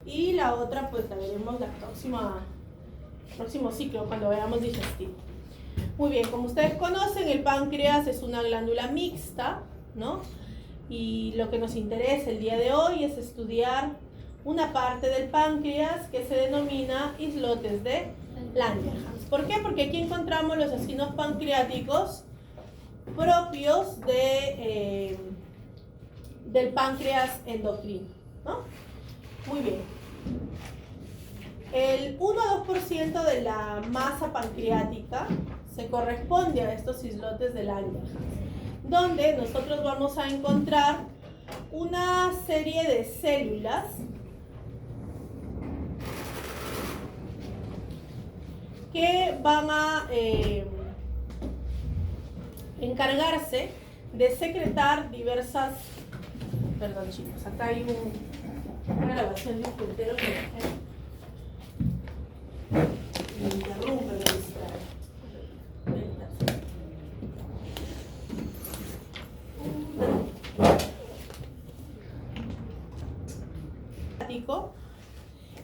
y la otra pues la veremos próximo ciclo, cuando veamos digestivo. Muy bien, como ustedes conocen, el páncreas es una glándula mixta, ¿no? Y lo que nos interesa el día de hoy es estudiar una parte del páncreas que se denomina islotes de Langerhans. ¿Por qué? Porque aquí encontramos los acinos pancreáticos propios del páncreas endocrino, ¿no? Muy bien. El 1 a 2% de la masa pancreática se corresponde a estos islotes de Langerhans, donde nosotros vamos a encontrar una serie de células que van a encargarse de secretar diversas... Perdón, chicos, acá hay una grabación de un puntero que me interrumpe, me distrae.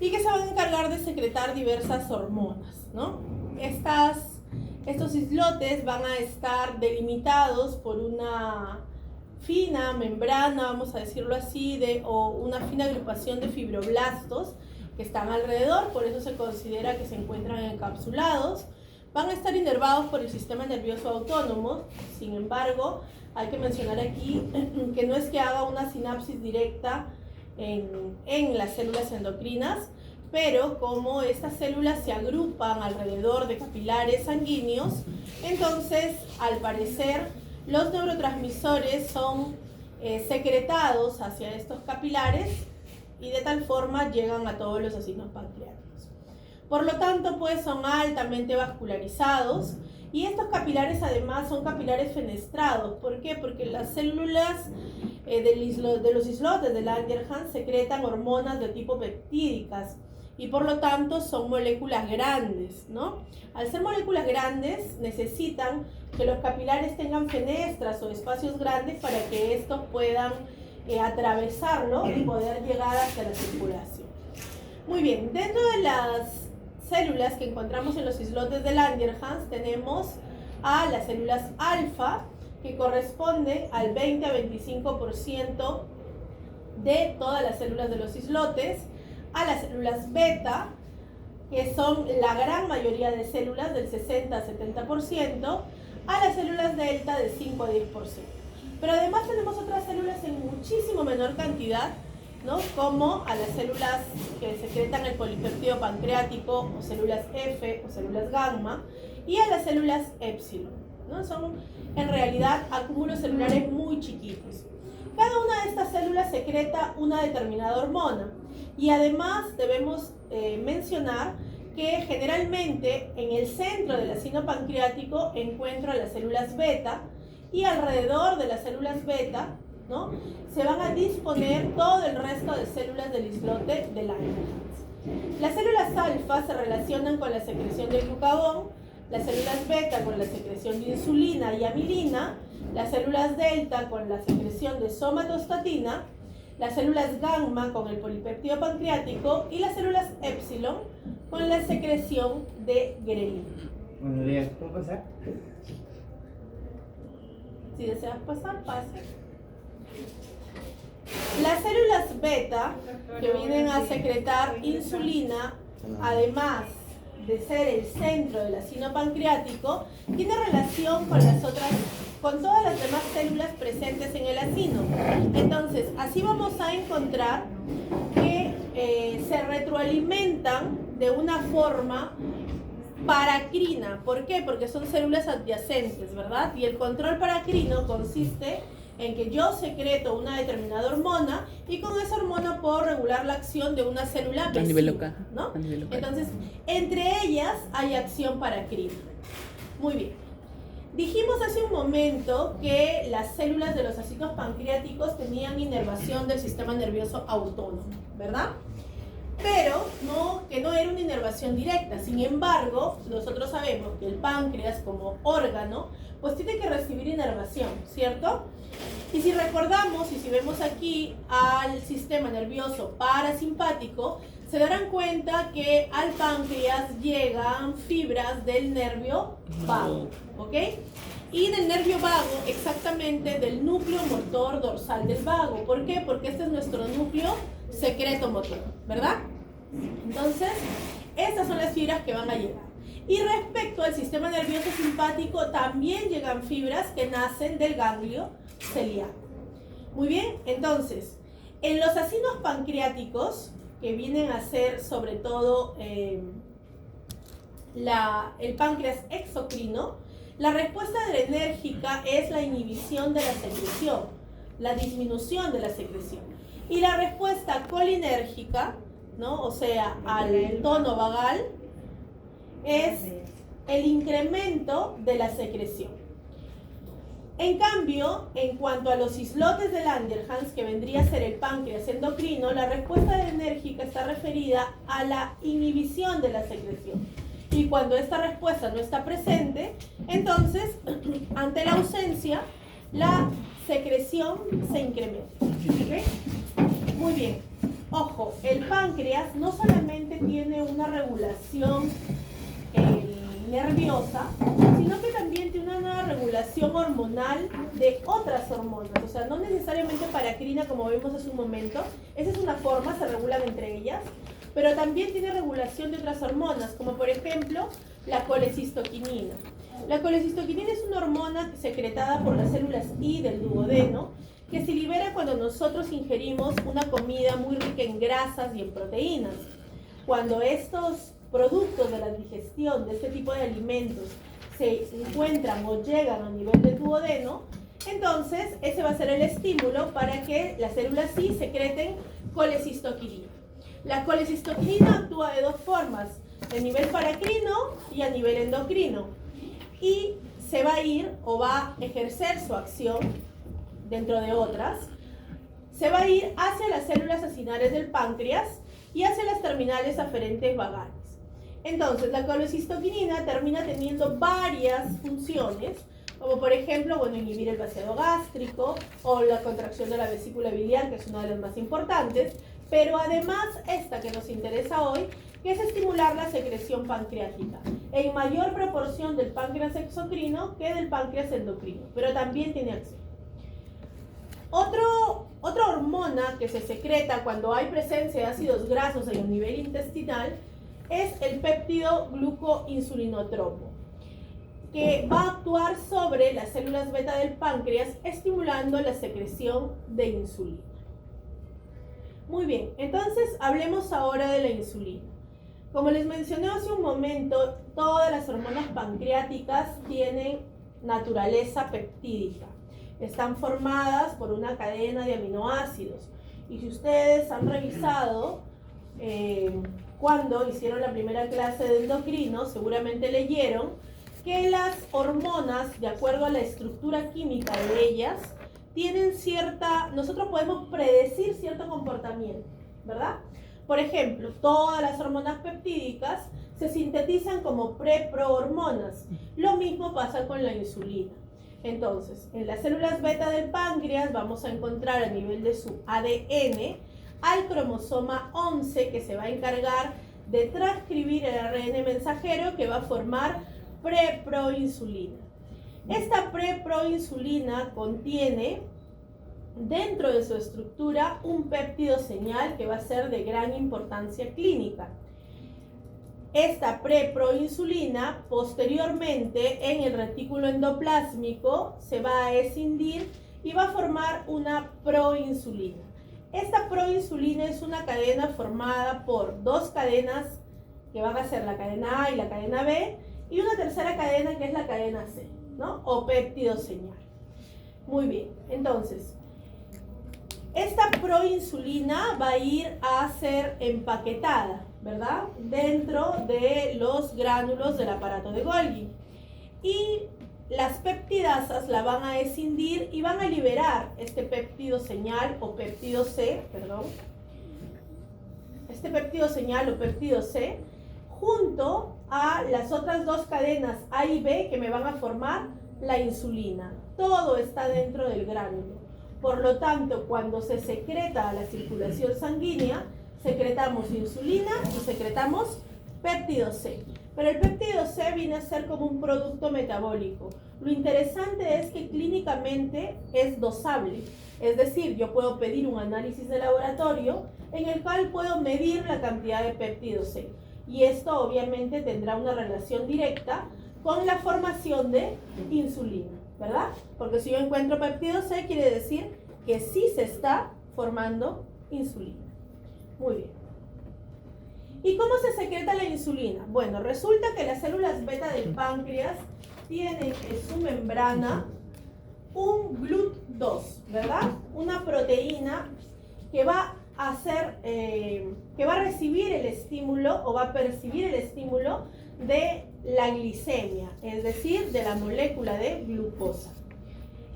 Y que se van a encargar de secretar diversas hormonas, ¿no? Estos islotes van a estar delimitados por una fina membrana, vamos a decirlo así, o una fina agrupación de fibroblastos que están alrededor, por eso se considera que se encuentran encapsulados. Van a estar inervados por el sistema nervioso autónomo. Sin embargo, hay que mencionar aquí que no es que haga una sinapsis directa en las células endocrinas, pero como estas células se agrupan alrededor de capilares sanguíneos, entonces al parecer los neurotransmisores son secretados hacia estos capilares y de tal forma llegan a todos los acinos pancreáticos. Por lo tanto, pues son altamente vascularizados y estos capilares además son capilares fenestrados. ¿Por qué? Porque las células de los islotes de Langerhans secretan hormonas de tipo peptídicas y por lo tanto son moléculas grandes, ¿no? Al ser moléculas grandes necesitan que los capilares tengan fenestras o espacios grandes para que estos puedan atravesarlo y poder llegar hacia la circulación. Muy bien, dentro de las células que encontramos en los islotes de Langerhans tenemos a las células alfa, que corresponden al 20 a 25% de todas las células de los islotes, a las células beta, que son la gran mayoría de células, del 60 a 70%, a las células delta de 5 a 10%. Pero además tenemos otras células en muchísimo menor cantidad, ¿no? Como a las células que secretan el polipeptido pancreático, o células F, o células gamma, y a las células épsilon, ¿no? Son en realidad acúmulos celulares muy chiquitos. Cada una de estas células secreta una determinada hormona y además debemos mencionar que generalmente en el centro del acino pancreático encuentro las células beta y alrededor de las células beta, ¿no?, se van a disponer todo el resto de células del islote de Langerhans. Las células alfa se relacionan con la secreción de glucagón, las células beta con la secreción de insulina y amilina, las células delta con la secreción de somatostatina, las células gamma con el polipéptido pancreático y las células épsilon con la secreción de grelina. Buenos días, ¿puedo pasar? Si deseas pasar, pase. Las células beta, que vienen a secretar insulina, además de ser el centro del acino pancreático, tiene relación con todas las demás células presentes en el acino. Entonces, así vamos a encontrar que se retroalimentan de una forma paracrina. ¿Por qué? Porque son células adyacentes, ¿verdad? Y el control paracrino consiste en que yo secreto una determinada hormona y con esa hormona puedo regular la acción de una célula vecina, ¿no? Entonces, entre ellas hay acción paracrina. Muy bien. Dijimos hace un momento que las células de los acinos pancreáticos tenían inervación del sistema nervioso autónomo, ¿verdad? Pero que no era una inervación directa. Sin embargo, nosotros sabemos que el páncreas como órgano pues tiene que recibir inervación, ¿cierto? Y si recordamos y si vemos aquí al sistema nervioso parasimpático, se darán cuenta que al páncreas llegan fibras del nervio vago, ¿ok? Y del nervio vago, exactamente del núcleo motor dorsal del vago. ¿Por qué? Porque este es nuestro núcleo secreto motor, ¿verdad? Entonces, estas son las fibras que van a llegar. Y respecto al sistema nervioso simpático, también llegan fibras que nacen del ganglio ciliar. Muy bien, entonces, en los acinos pancreáticos, que vienen a ser sobre todo el páncreas exocrino, la respuesta adrenérgica es la inhibición de la secreción, la disminución de la secreción. Y la respuesta colinérgica, ¿no? O sea, al tono vagal, es el incremento de la secreción. En cambio, en cuanto a los islotes de Langerhans, que vendría a ser el páncreas endocrino, la respuesta adrenérgica está referida a la inhibición de la secreción. Y cuando esta respuesta no está presente, entonces, ante la ausencia, la secreción se incrementa. ¿Okay? Muy bien. Ojo, el páncreas no solamente tiene una regulación nerviosa, sino que también tiene una regulación hormonal de otras hormonas. O sea, no necesariamente paracrina, como vimos hace un momento. Esa es una forma, se regulan entre ellas. Pero también tiene regulación de otras hormonas, como por ejemplo la colecistoquinina. La colecistoquinina es una hormona secretada por las células I del duodeno, que se libera cuando nosotros ingerimos una comida muy rica en grasas y en proteínas. Cuando estos productos de la digestión de este tipo de alimentos se encuentran o llegan a nivel del duodeno, entonces ese va a ser el estímulo para que las células I secreten colecistoquinina. La colecistoquinina actúa de dos formas, a nivel paracrino y a nivel endocrino. Y se va a ir o va a ejercer su acción, dentro de otras, se va a ir hacia las células acinares del páncreas y hacia las terminales aferentes vagales. Entonces, la colecistoquinina termina teniendo varias funciones, como por ejemplo, bueno, inhibir el vaciado gástrico o la contracción de la vesícula biliar, que es una de las más importantes, pero además esta que nos interesa hoy, que es estimular la secreción pancreática, en mayor proporción del páncreas exocrino que del páncreas endocrino, pero también tiene acción. Otra hormona que se secreta cuando hay presencia de ácidos grasos en el nivel intestinal es el péptido glucoinsulinotropo, que va a actuar sobre las células beta del páncreas, estimulando la secreción de insulina. Muy bien, entonces hablemos ahora de la insulina. Como les mencioné hace un momento, todas las hormonas pancreáticas tienen naturaleza peptídica. Están formadas por una cadena de aminoácidos. Y si ustedes han revisado cuando hicieron la primera clase de endocrino, seguramente leyeron que las hormonas, de acuerdo a la estructura química de ellas, tienen nosotros podemos predecir cierto comportamiento, ¿verdad? Por ejemplo, todas las hormonas peptídicas se sintetizan como preprohormonas. Lo mismo pasa con la insulina. Entonces, en las células beta del páncreas vamos a encontrar a nivel de su ADN al cromosoma 11, que se va a encargar de transcribir el ARN mensajero que va a formar preproinsulina. Esta preproinsulina contiene dentro de su estructura un péptido señal que va a ser de gran importancia clínica. Esta preproinsulina posteriormente en el retículo endoplásmico se va a escindir y va a formar una proinsulina. Esta proinsulina es una cadena formada por dos cadenas que van a ser la cadena A y la cadena B y una tercera cadena que es la cadena C, ¿no? O péptido señal. Muy bien, entonces esta proinsulina va a ir a ser empaquetada, ¿verdad? Dentro de los gránulos del aparato de Golgi. Y las peptidasas la van a escindir y van a liberar este péptido señal o péptido C, este péptido señal o péptido C, junto a las otras dos cadenas A y B que me van a formar la insulina. Todo está dentro del gránulo. Por lo tanto, cuando se secreta a la circulación sanguínea, secretamos insulina y secretamos péptido C. Pero el péptido C viene a ser como un producto metabólico. Lo interesante es que clínicamente es dosable. Es decir, yo puedo pedir un análisis de laboratorio en el cual puedo medir la cantidad de péptido C. Y esto obviamente tendrá una relación directa con la formación de insulina, ¿verdad? Porque si yo encuentro péptido C, quiere decir que sí se está formando insulina. Muy bien. ¿Y cómo se secreta la insulina? Bueno, resulta que las células beta del páncreas tienen en su membrana un GLUT2, ¿verdad? Una proteína que va a hacer, que va a recibir el estímulo o va a percibir el estímulo de la glicemia, es decir, de la molécula de glucosa.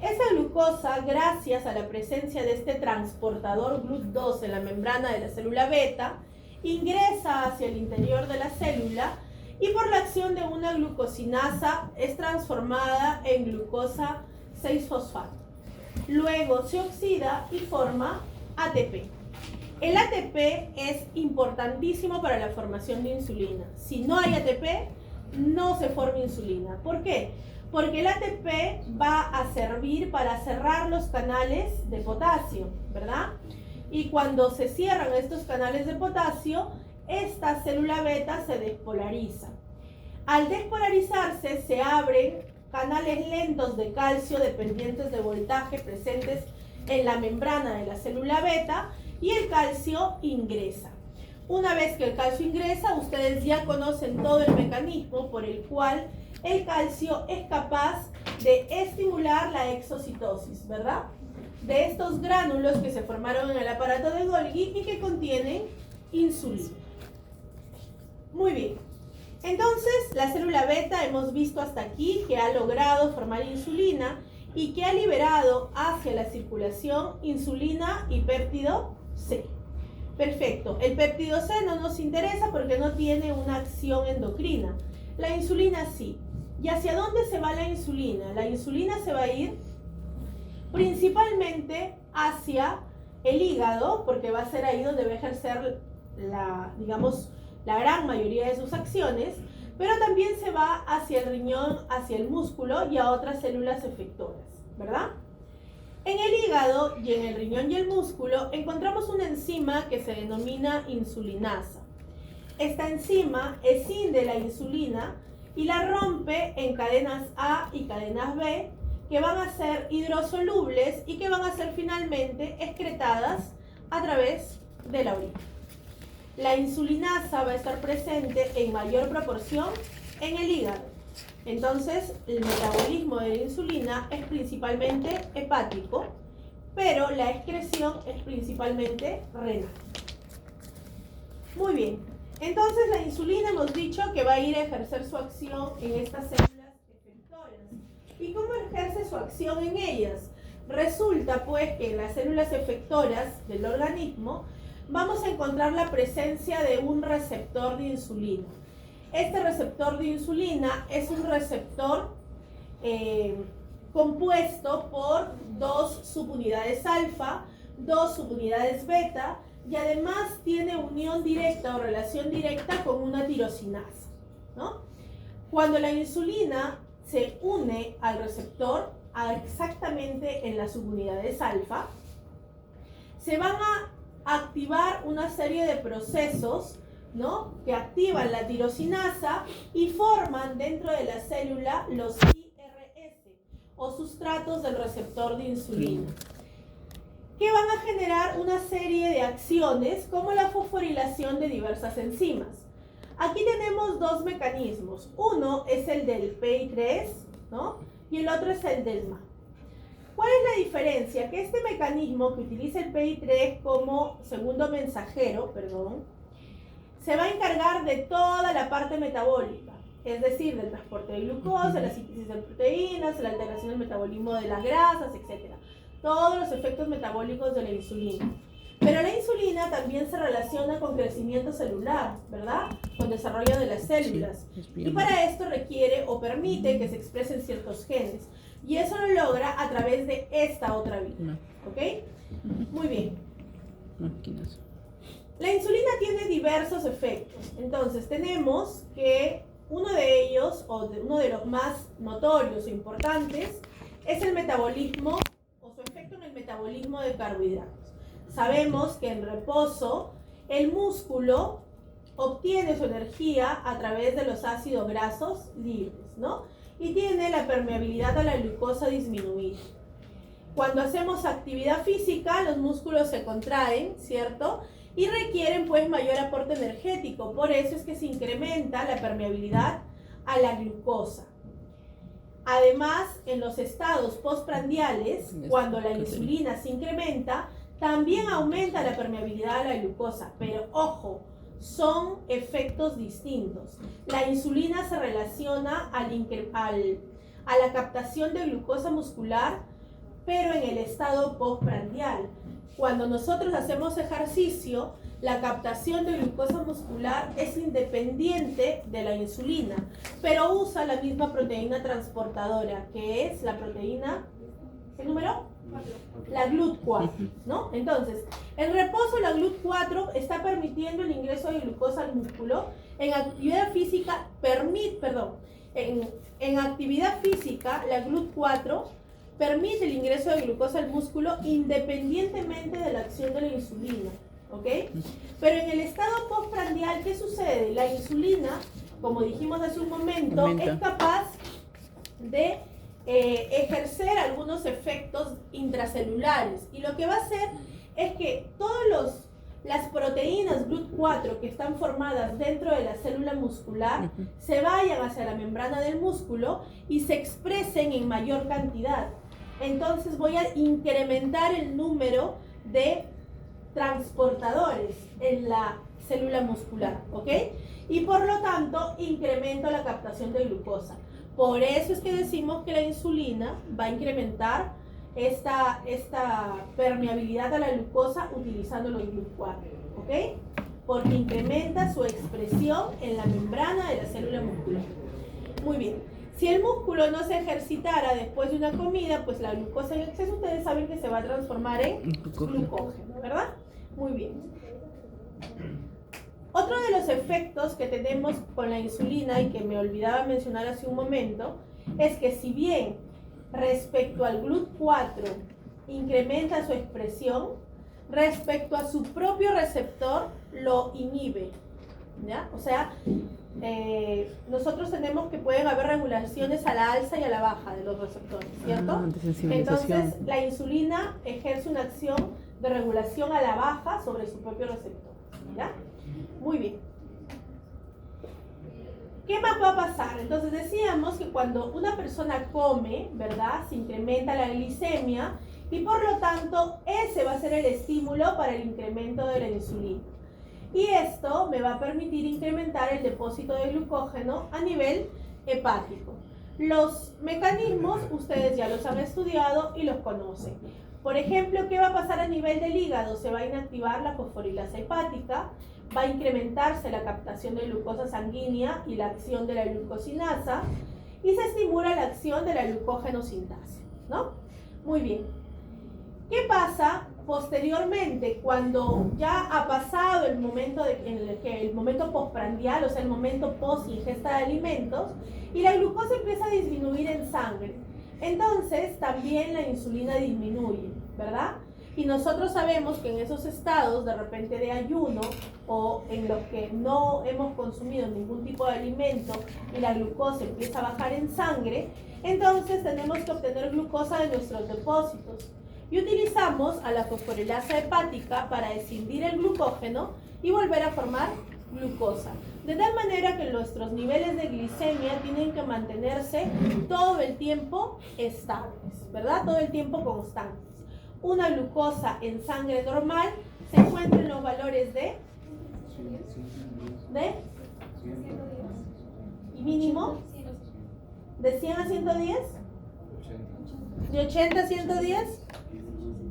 Esa glucosa, gracias a la presencia de este transportador GLUT2 en la membrana de la célula beta, ingresa hacia el interior de la célula y por la acción de una glucosinasa es transformada en glucosa 6-fosfato. Luego se oxida y forma ATP. El ATP es importantísimo para la formación de insulina. Si no hay ATP, no se forma insulina. ¿Por qué? Porque el ATP va a servir para cerrar los canales de potasio, ¿verdad? Y cuando se cierran estos canales de potasio, esta célula beta se despolariza. Al despolarizarse, se abren canales lentos de calcio dependientes de voltaje presentes en la membrana de la célula beta y el calcio ingresa. Una vez que el calcio ingresa, ustedes ya conocen todo el mecanismo por el cual el calcio es capaz de estimular la exocitosis, ¿verdad? De estos gránulos que se formaron en el aparato de Golgi y que contienen insulina. Muy bien. Entonces, la célula beta hemos visto hasta aquí que ha logrado formar insulina y que ha liberado hacia la circulación insulina y péptido C. Perfecto. El péptido C no nos interesa porque no tiene una acción endocrina. La insulina sí. ¿Y hacia dónde se va la insulina? La insulina se va a ir principalmente hacia el hígado, porque va a ser ahí donde va a ejercer la gran mayoría de sus acciones, pero también se va hacia el riñón, hacia el músculo y a otras células efectoras, ¿verdad? En el hígado y en el riñón y el músculo encontramos una enzima que se denomina insulinasa. Esta enzima escinde la insulina y la rompe en cadenas A y cadenas B, que van a ser hidrosolubles y que van a ser finalmente excretadas a través de la orina. La insulinasa va a estar presente en mayor proporción en el hígado. Entonces, el metabolismo de la insulina es principalmente hepático, pero la excreción es principalmente renal. Muy bien. Entonces, la insulina hemos dicho que va a ir a ejercer su acción en estas células efectoras. ¿Y cómo ejerce su acción en ellas? Resulta pues que en las células efectoras del organismo vamos a encontrar la presencia de un receptor de insulina. Este receptor de insulina es un receptor compuesto por 2 subunidades alfa, 2 subunidades beta y además tiene unión directa o relación directa con una tirosinasa, ¿no? Cuando la insulina se une al receptor exactamente en las subunidades alfa, se van a activar una serie de procesos, ¿no?, que activan la tirosinasa y forman dentro de la célula los IRS o sustratos del receptor de insulina, que van a generar una serie de acciones como la fosforilación de diversas enzimas. Aquí tenemos 2 mecanismos. Uno es el del PI3, ¿no?, y el otro es el del MA. ¿Cuál es la diferencia? Que este mecanismo que utiliza el PI3 como segundo mensajero, se va a encargar de toda la parte metabólica, es decir, del transporte de glucosa, la síntesis de proteínas, la alteración del metabolismo de las grasas, etc. Todos los efectos metabólicos de la insulina. Pero la insulina también se relaciona con crecimiento celular, ¿verdad? Con desarrollo de las células. Y para esto requiere o permite que se expresen ciertos genes. Y eso lo logra a través de esta otra vía. ¿Ok? Muy bien. La insulina tiene diversos efectos. Entonces tenemos que uno de ellos, uno de los más notorios e importantes, es el metabolismo o su efecto en el metabolismo de carbohidratos. Sabemos que en reposo el músculo obtiene su energía a través de los ácidos grasos libres, ¿no? Y tiene la permeabilidad a la glucosa disminuida. Cuando hacemos actividad física, los músculos se contraen, ¿cierto? Y requieren pues mayor aporte energético. Por eso es que se incrementa la permeabilidad a la glucosa. Además, en los estados postprandiales, cuando la insulina se incrementa, también aumenta la permeabilidad a la glucosa. Pero ojo, son efectos distintos. La insulina se relaciona a la captación de glucosa muscular, pero en el estado postprandial. Cuando nosotros hacemos ejercicio, la captación de glucosa muscular es independiente de la insulina, pero usa la misma proteína transportadora, que es la proteína, ¿qué número? La GLUT4, ¿no? Entonces, en reposo la GLUT4 está permitiendo el ingreso de glucosa al músculo. En actividad física, en actividad física, la GLUT4 permite el ingreso de glucosa al músculo independientemente de la acción de la insulina, ¿ok? Pero en el estado postprandial, ¿qué sucede? La insulina, como dijimos hace un momento, es capaz de ejercer algunos efectos intracelulares, y lo que va a hacer es que todas las proteínas GLUT4 que están formadas dentro de la célula muscular se vayan hacia la membrana del músculo y se expresen en mayor cantidad. Entonces voy a incrementar el número de transportadores en la célula muscular, ¿ok? Y por lo tanto incremento la captación de glucosa. Por eso es que decimos que la insulina va a incrementar esta permeabilidad a la glucosa utilizando los GLUT4, ¿ok? Porque incrementa su expresión en la membrana de la célula muscular. Muy bien. Si el músculo no se ejercitara después de una comida, pues la glucosa en exceso, ustedes saben que se va a transformar en glucógeno, ¿verdad? Muy bien. Otro de los efectos que tenemos con la insulina y que me olvidaba mencionar hace un momento es que si bien respecto al GLUT4 incrementa su expresión, respecto a su propio receptor lo inhibe, ¿ya? O sea, nosotros tenemos que pueden haber regulaciones a la alza y a la baja de los receptores, ¿cierto? Entonces, la insulina ejerce una acción de regulación a la baja sobre su propio receptor, ¿ya? Muy bien. ¿Qué más va a pasar? Entonces decíamos que cuando una persona come, ¿verdad? Se incrementa la glicemia y por lo tanto ese va a ser el estímulo para el incremento de la insulina. Y esto me va a permitir incrementar el depósito de glucógeno a nivel hepático. Los mecanismos ustedes ya los han estudiado y los conocen. Por ejemplo, ¿qué va a pasar a nivel del hígado? Se va a inactivar la fosforilasa hepática, va a incrementarse la captación de glucosa sanguínea y la acción de la glucosinasa y se estimula la acción de la glucógeno-sintasa, ¿no? Muy bien. ¿Qué pasa posteriormente cuando ya ha pasado el momento el momento postprandial, o sea, el momento post ingesta de alimentos, y la glucosa empieza a disminuir en sangre? Entonces también la insulina disminuye, ¿verdad? Y nosotros sabemos que en esos estados de repente de ayuno o en los que no hemos consumido ningún tipo de alimento y la glucosa empieza a bajar en sangre, entonces tenemos que obtener glucosa de nuestros depósitos. Y utilizamos a la fosforilasa hepática para escindir el glucógeno y volver a formar glucosa. De tal manera que nuestros niveles de glicemia tienen que mantenerse todo el tiempo estables, ¿verdad? Todo el tiempo constantes. Una glucosa en sangre normal se encuentra en los valores y mínimo de 100 a 110, de 80 a 110.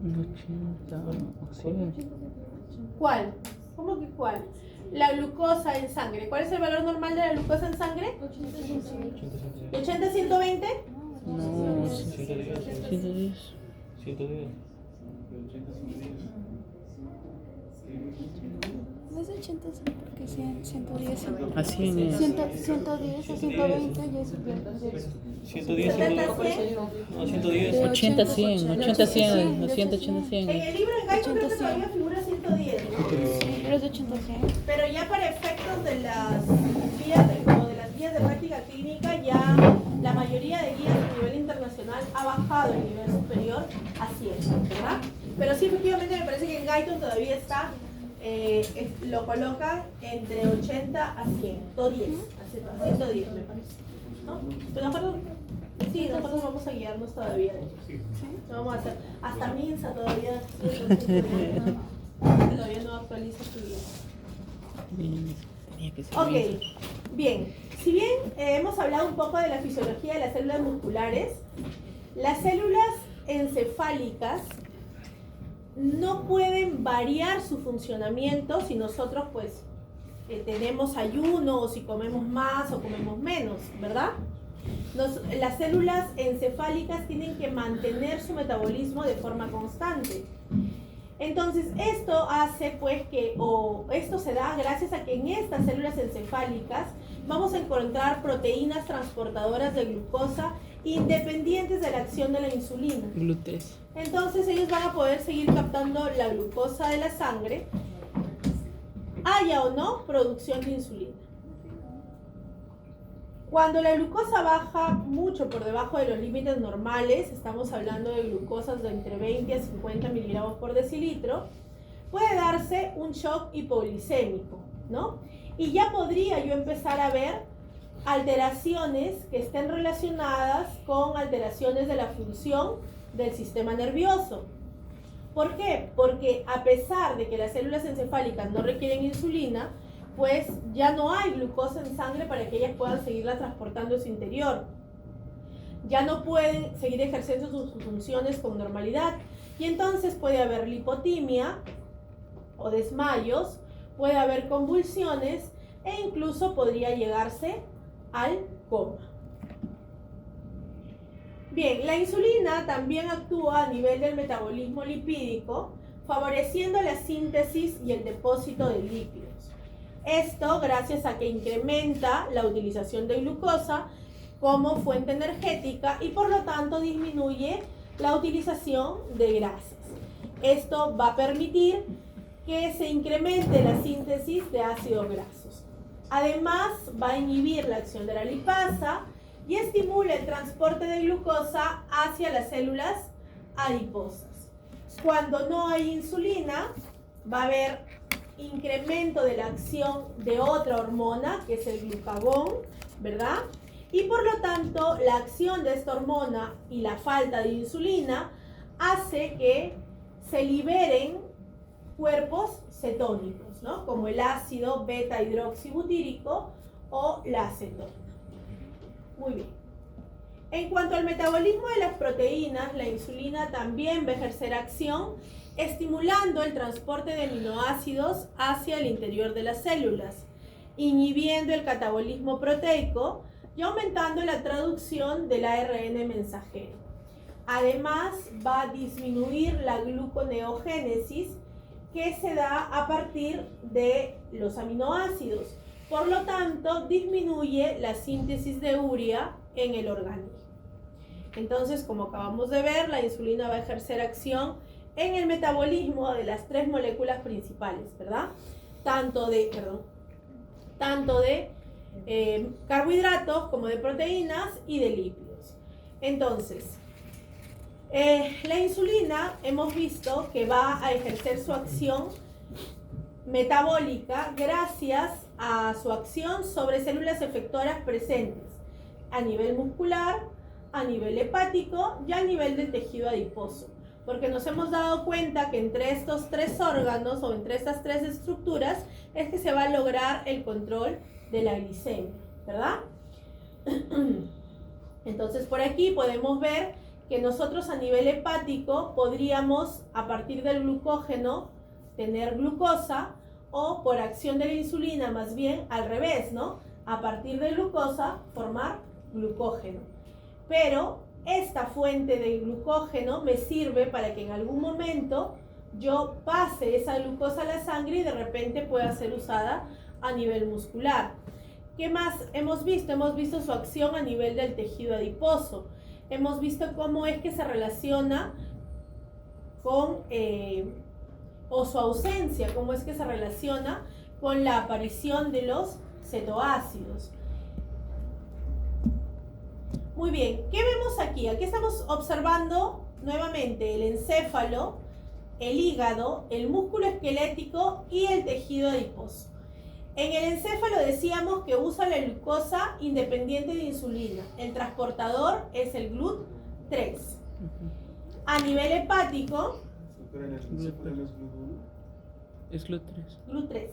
80, sí. ¿Cuál? ¿Cómo que cuál? La glucosa en sangre. ¿Cuál es el valor normal de la glucosa en sangre? ¿De 80 a 120? No, 110. 110. No es 80, sí, porque 100, 110. Así en 110 a 120 ya es bien. 110, 70, 110. 100. No, 110. 80, 100, 80, 100, 180, En 100. el libro de Gaito creo que todavía figura 110, ¿no? Sí, pero es de 80 a 100. Pero ya para efectos de las guías de práctica clínica, ya la mayoría de guías a nivel internacional ha bajado el nivel superior a 100, ¿verdad? Pero sí, efectivamente me parece que en Gaito todavía está, lo colocan entre 80 a 100, 110, a 110 me parece, ¿no? Pero nosotros, sí, nosotros vamos a guiarnos todavía. No vamos a hacer, hasta Minsa todavía, todavía no actualiza su guía. Tenía que ser Ok, bien. bien. Si bien hemos hablado un poco de la fisiología de las células musculares, las células encefálicas no pueden variar su funcionamiento si nosotros pues tenemos ayuno o si comemos más o comemos menos, ¿verdad? Las células encefálicas tienen que mantener su metabolismo de forma constante. Entonces esto hace pues esto se da gracias a que en estas células encefálicas vamos a encontrar proteínas transportadoras de glucosa independientes de la acción de la insulina. Glúteos. Entonces ellos van a poder seguir captando la glucosa de la sangre, haya o no producción de insulina. Cuando la glucosa baja mucho por debajo de los límites normales, estamos hablando de glucosas de entre 20 a 50 miligramos por decilitro, puede darse un shock hipoglicémico, ¿no? Y ya podría yo empezar a ver alteraciones que estén relacionadas con alteraciones de la función del sistema nervioso. ¿Por qué? Porque a pesar de que las células encefálicas no requieren insulina, pues ya no hay glucosa en sangre para que ellas puedan seguirla transportando en su interior. Ya no pueden seguir ejerciendo sus funciones con normalidad. Y entonces puede haber lipotimia o desmayos, puede haber convulsiones e incluso podría llegarse al coma. Bien, la insulina también actúa a nivel del metabolismo lipídico, favoreciendo la síntesis y el depósito de lípidos. Esto gracias a que incrementa la utilización de glucosa como fuente energética y por lo tanto disminuye la utilización de grasas. Esto va a permitir que se incremente la síntesis de ácidos grasos. Además, va a inhibir la acción de la lipasa y estimula el transporte de glucosa hacia las células adiposas. Cuando no hay insulina, va a haber incremento de la acción de otra hormona, que es el glucagón, ¿verdad? Y por lo tanto, la acción de esta hormona y la falta de insulina hace que se liberen cuerpos cetónicos, ¿no? Como el ácido beta-hidroxibutírico o la acetona. Muy bien. En cuanto al metabolismo de las proteínas, la insulina también va a ejercer acción, estimulando el transporte de aminoácidos hacia el interior de las células, inhibiendo el catabolismo proteico y aumentando la traducción del ARN mensajero. Además, va a disminuir la gluconeogénesis que se da a partir de los aminoácidos. Por lo tanto, disminuye la síntesis de urea en el organismo. Entonces, como acabamos de ver, la insulina va a ejercer acción en el metabolismo de las tres moléculas principales, ¿verdad? Tanto de carbohidratos como de proteínas y de lípidos. Entonces, la insulina hemos visto que va a ejercer su acción metabólica gracias a su acción sobre células efectoras presentes a nivel muscular, a nivel hepático y a nivel del tejido adiposo. Porque nos hemos dado cuenta que entre estos tres órganos o entre estas tres estructuras es que se va a lograr el control de la glicemia, ¿verdad? Entonces por aquí podemos ver que nosotros a nivel hepático podríamos, a partir del glucógeno, tener glucosa, o por acción de la insulina, más bien al revés, ¿no? A partir de glucosa, formar glucógeno. Pero esta fuente de glucógeno me sirve para que en algún momento yo pase esa glucosa a la sangre y de repente pueda ser usada a nivel muscular. ¿Qué más hemos visto? Hemos visto su acción a nivel del tejido adiposo. Hemos visto cómo es que se relaciona con, o su ausencia, cómo es que se relaciona con la aparición de los cetoácidos. Muy bien, ¿qué vemos aquí? Aquí estamos observando nuevamente el encéfalo, el hígado, el músculo esquelético y el tejido adiposo. En el encéfalo decíamos que usa la glucosa independiente de insulina. El transportador es el GLUT3. A nivel hepático, Es GLUT3. GLUT3.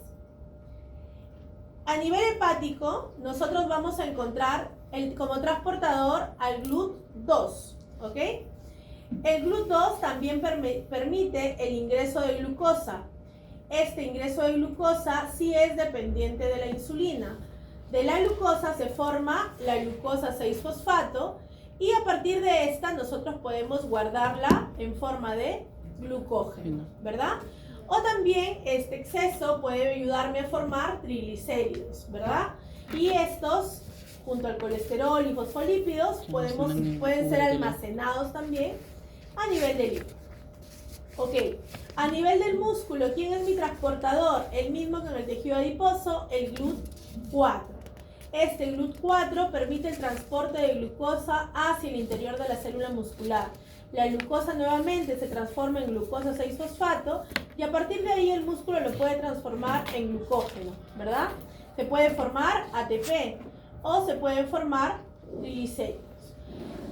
A nivel hepático, nosotros vamos a encontrar como transportador al GLUT2, ¿ok? El GLUT2 también permite el ingreso de glucosa. Este ingreso de glucosa sí es dependiente de la insulina. De la glucosa se forma la glucosa 6-fosfato y a partir de esta nosotros podemos guardarla en forma de glucógeno, ¿verdad? O también este exceso puede ayudarme a formar triglicéridos, ¿verdad? Y estos, junto al colesterol y fosfolípidos, pueden ser almacenados también a nivel del hígado. Ok, a nivel del músculo, ¿quién es mi transportador? El mismo que en el tejido adiposo, el GLUT4. Este GLUT4 permite el transporte de glucosa hacia el interior de la célula muscular. La glucosa nuevamente se transforma en glucosa 6-fosfato y a partir de ahí el músculo lo puede transformar en glucógeno, ¿verdad? Se puede formar ATP o se pueden formar triglicéridos.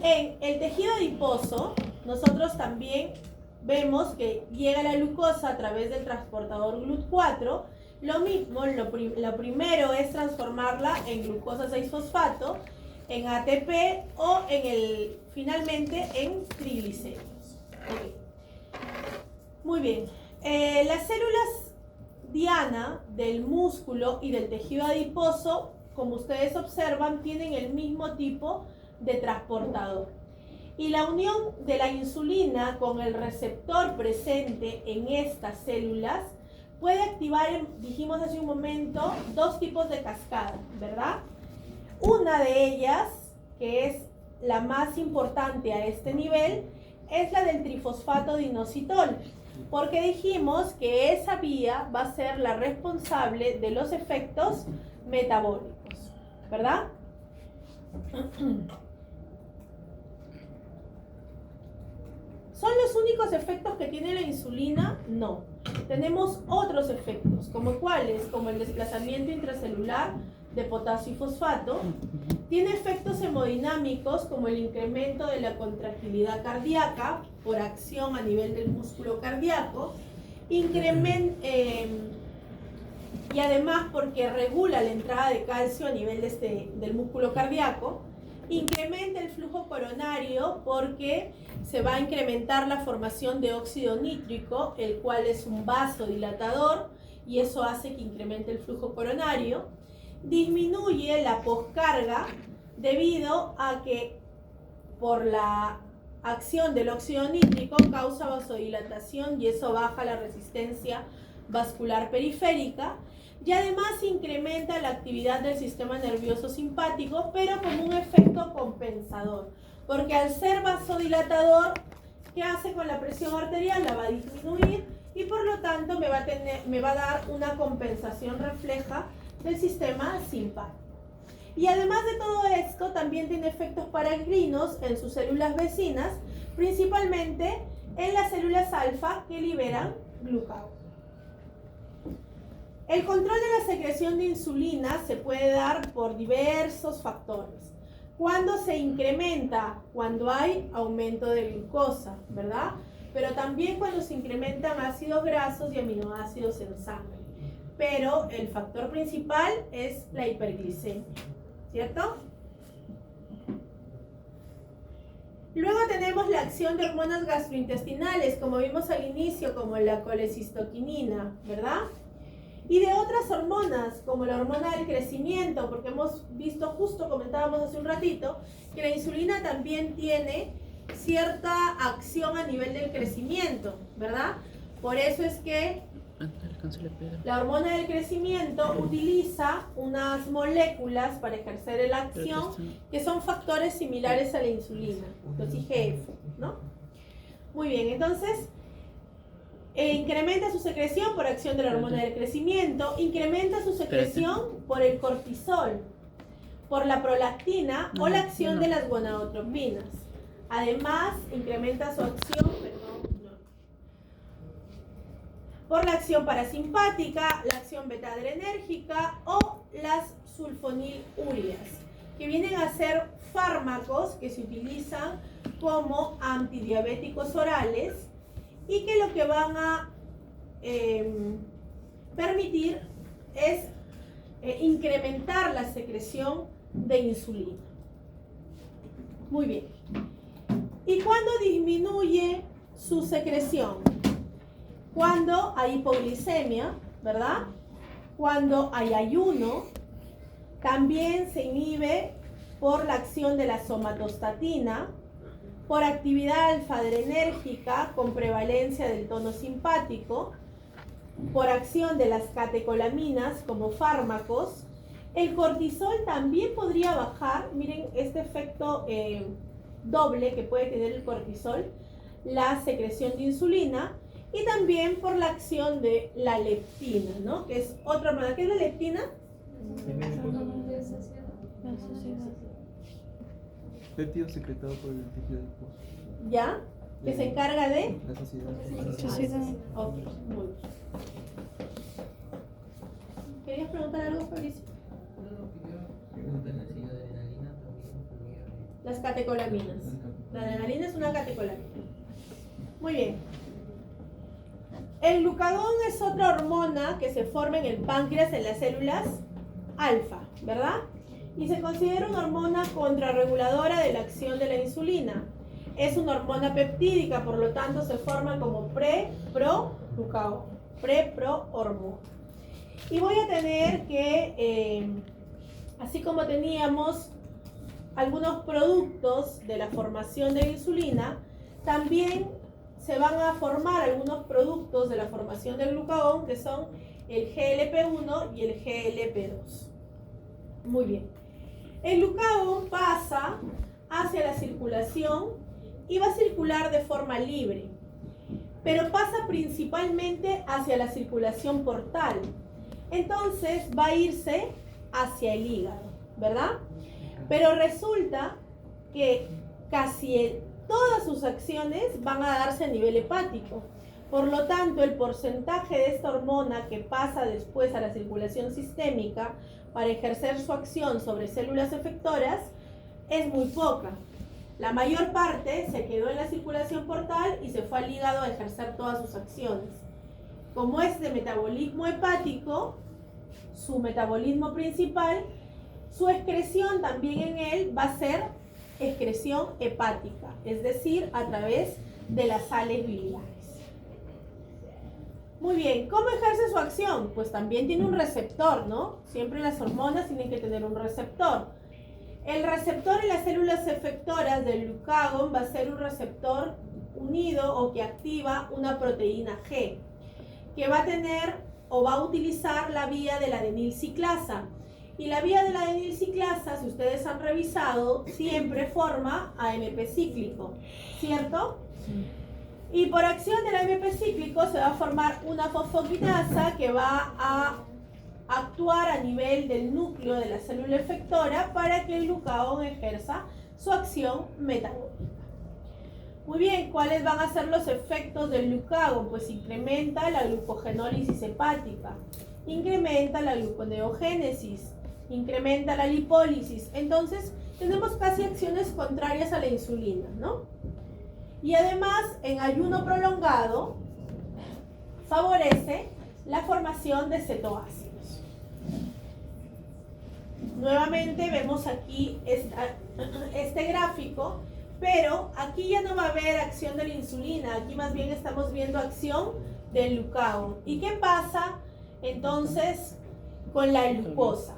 En el tejido adiposo, nosotros también vemos que llega la glucosa a través del transportador GLUT4. Lo mismo, lo primero es transformarla en glucosa 6-fosfato, en ATP o finalmente en triglicéridos. Okay. Muy bien. Las células diana del músculo y del tejido adiposo, como ustedes observan, tienen el mismo tipo de transportador. Y la unión de la insulina con el receptor presente en estas células puede activar, dijimos hace un momento, dos tipos de cascada, ¿verdad? Una de ellas, que es la más importante a este nivel, es la del trifosfato de inositol, porque dijimos que esa vía va a ser la responsable de los efectos metabólicos, ¿verdad? ¿Son los únicos efectos que tiene la insulina? No. Tenemos otros efectos, como cuáles, como el desplazamiento intracelular de potasio y fosfato. Tiene efectos hemodinámicos como el incremento de la contractilidad cardíaca por acción a nivel del músculo cardíaco. Y además porque regula la entrada de calcio a nivel del músculo cardíaco. Incrementa el flujo coronario porque se va a incrementar la formación de óxido nítrico, el cual es un vasodilatador y eso hace que incremente el flujo coronario. Disminuye la poscarga debido a que por la acción del óxido nítrico causa vasodilatación y eso baja la resistencia vascular periférica. Y además incrementa la actividad del sistema nervioso simpático, pero como un efecto compensador. Porque al ser vasodilatador, ¿qué hace con la presión arterial? La va a disminuir y por lo tanto me va a dar una compensación refleja del sistema simpático. Y además de todo esto, también tiene efectos paracrinos en sus células vecinas, principalmente en las células alfa que liberan glucagón. El control de la secreción de insulina se puede dar por diversos factores. Cuando se incrementa, cuando hay aumento de glucosa, ¿verdad? Pero también cuando se incrementan ácidos grasos y aminoácidos en sangre. Pero el factor principal es la hiperglicemia, ¿cierto? Luego tenemos la acción de hormonas gastrointestinales, como vimos al inicio, como la colecistoquinina, ¿verdad? Y de otras hormonas, como la hormona del crecimiento, porque hemos visto, justo comentábamos hace un ratito, que la insulina también tiene cierta acción a nivel del crecimiento, ¿verdad? Por eso es que la hormona del crecimiento utiliza unas moléculas para ejercer la acción que son factores similares a la insulina, los IGF, ¿no? Muy bien, entonces incrementa su secreción por acción de la hormona del crecimiento, incrementa su secreción por el cortisol, por la prolactina o la acción de las gonadotropinas. Además, incrementa su acción, por la acción parasimpática, la acción beta-adrenérgica o las sulfonilúreas, que vienen a ser fármacos que se utilizan como antidiabéticos orales y que lo que van a permitir es incrementar la secreción de insulina. Muy bien. ¿Y cuándo disminuye su secreción? Cuando hay hipoglicemia, ¿verdad? Cuando hay ayuno, también se inhibe por la acción de la somatostatina, por actividad alfa-adrenérgica con prevalencia del tono simpático, por acción de las catecolaminas como fármacos. El cortisol también podría bajar, miren este efecto doble que puede tener el cortisol, la secreción de insulina, y también por la acción de la leptina, ¿no? Que es otra manera. ¿Qué es la leptina? La sociedad. Péptido secretado por el tejido adiposo. ¿Ya? Que se encarga de... La sociedad. Sociedad. Ok, muy bien. ¿Querías preguntar algo, Fabricio? Las catecolaminas. La adrenalina es una catecolamina. Muy bien. El glucagón es otra hormona que se forma en el páncreas en las células alfa, ¿verdad? Y se considera una hormona contrarreguladora de la acción de la insulina. Es una hormona peptídica, por lo tanto se forma como pre-pro-glucagón, pre-pro-hormona. Y voy a tener que, así como teníamos algunos productos de la formación de la insulina, también se van a formar algunos productos de la formación del glucagón, que son el GLP-1 y el GLP-2. Muy bien. El glucagón pasa hacia la circulación y va a circular de forma libre, pero pasa principalmente hacia la circulación portal. Entonces va a irse hacia el hígado, ¿verdad? Pero resulta que casi todas sus acciones van a darse a nivel hepático. Por lo tanto, el porcentaje de esta hormona que pasa después a la circulación sistémica para ejercer su acción sobre células efectoras es muy poca. La mayor parte se quedó en la circulación portal y se fue al hígado a ejercer todas sus acciones. Como es de metabolismo hepático, su metabolismo principal, su excreción también en él va a ser excreción hepática, es decir, a través de las sales biliares. Muy bien, ¿cómo ejerce su acción? Pues también tiene un receptor, ¿no? Siempre las hormonas tienen que tener un receptor. El receptor en las células efectoras del glucagón va a ser un receptor unido o que activa una proteína G, que va a tener o va a utilizar la vía de la adenilciclasa. Y la vía de la adenilciclasa, si ustedes han revisado, siempre forma AMP cíclico, ¿cierto? Y por acción del AMP cíclico se va a formar una fosfoquinasa que va a actuar a nivel del núcleo de la célula efectora para que el glucagón ejerza su acción metabólica. Muy bien, ¿cuáles van a ser los efectos del glucagón? Pues incrementa la glucogenólisis hepática, incrementa la gluconeogénesis, incrementa la lipólisis. Entonces, tenemos casi acciones contrarias a la insulina, ¿no? Y además, en ayuno prolongado, favorece la formación de cetoácidos. Nuevamente vemos aquí este gráfico, pero aquí ya no va a haber acción de la insulina, aquí más bien estamos viendo acción del glucagón. ¿Y qué pasa entonces con la glucosa?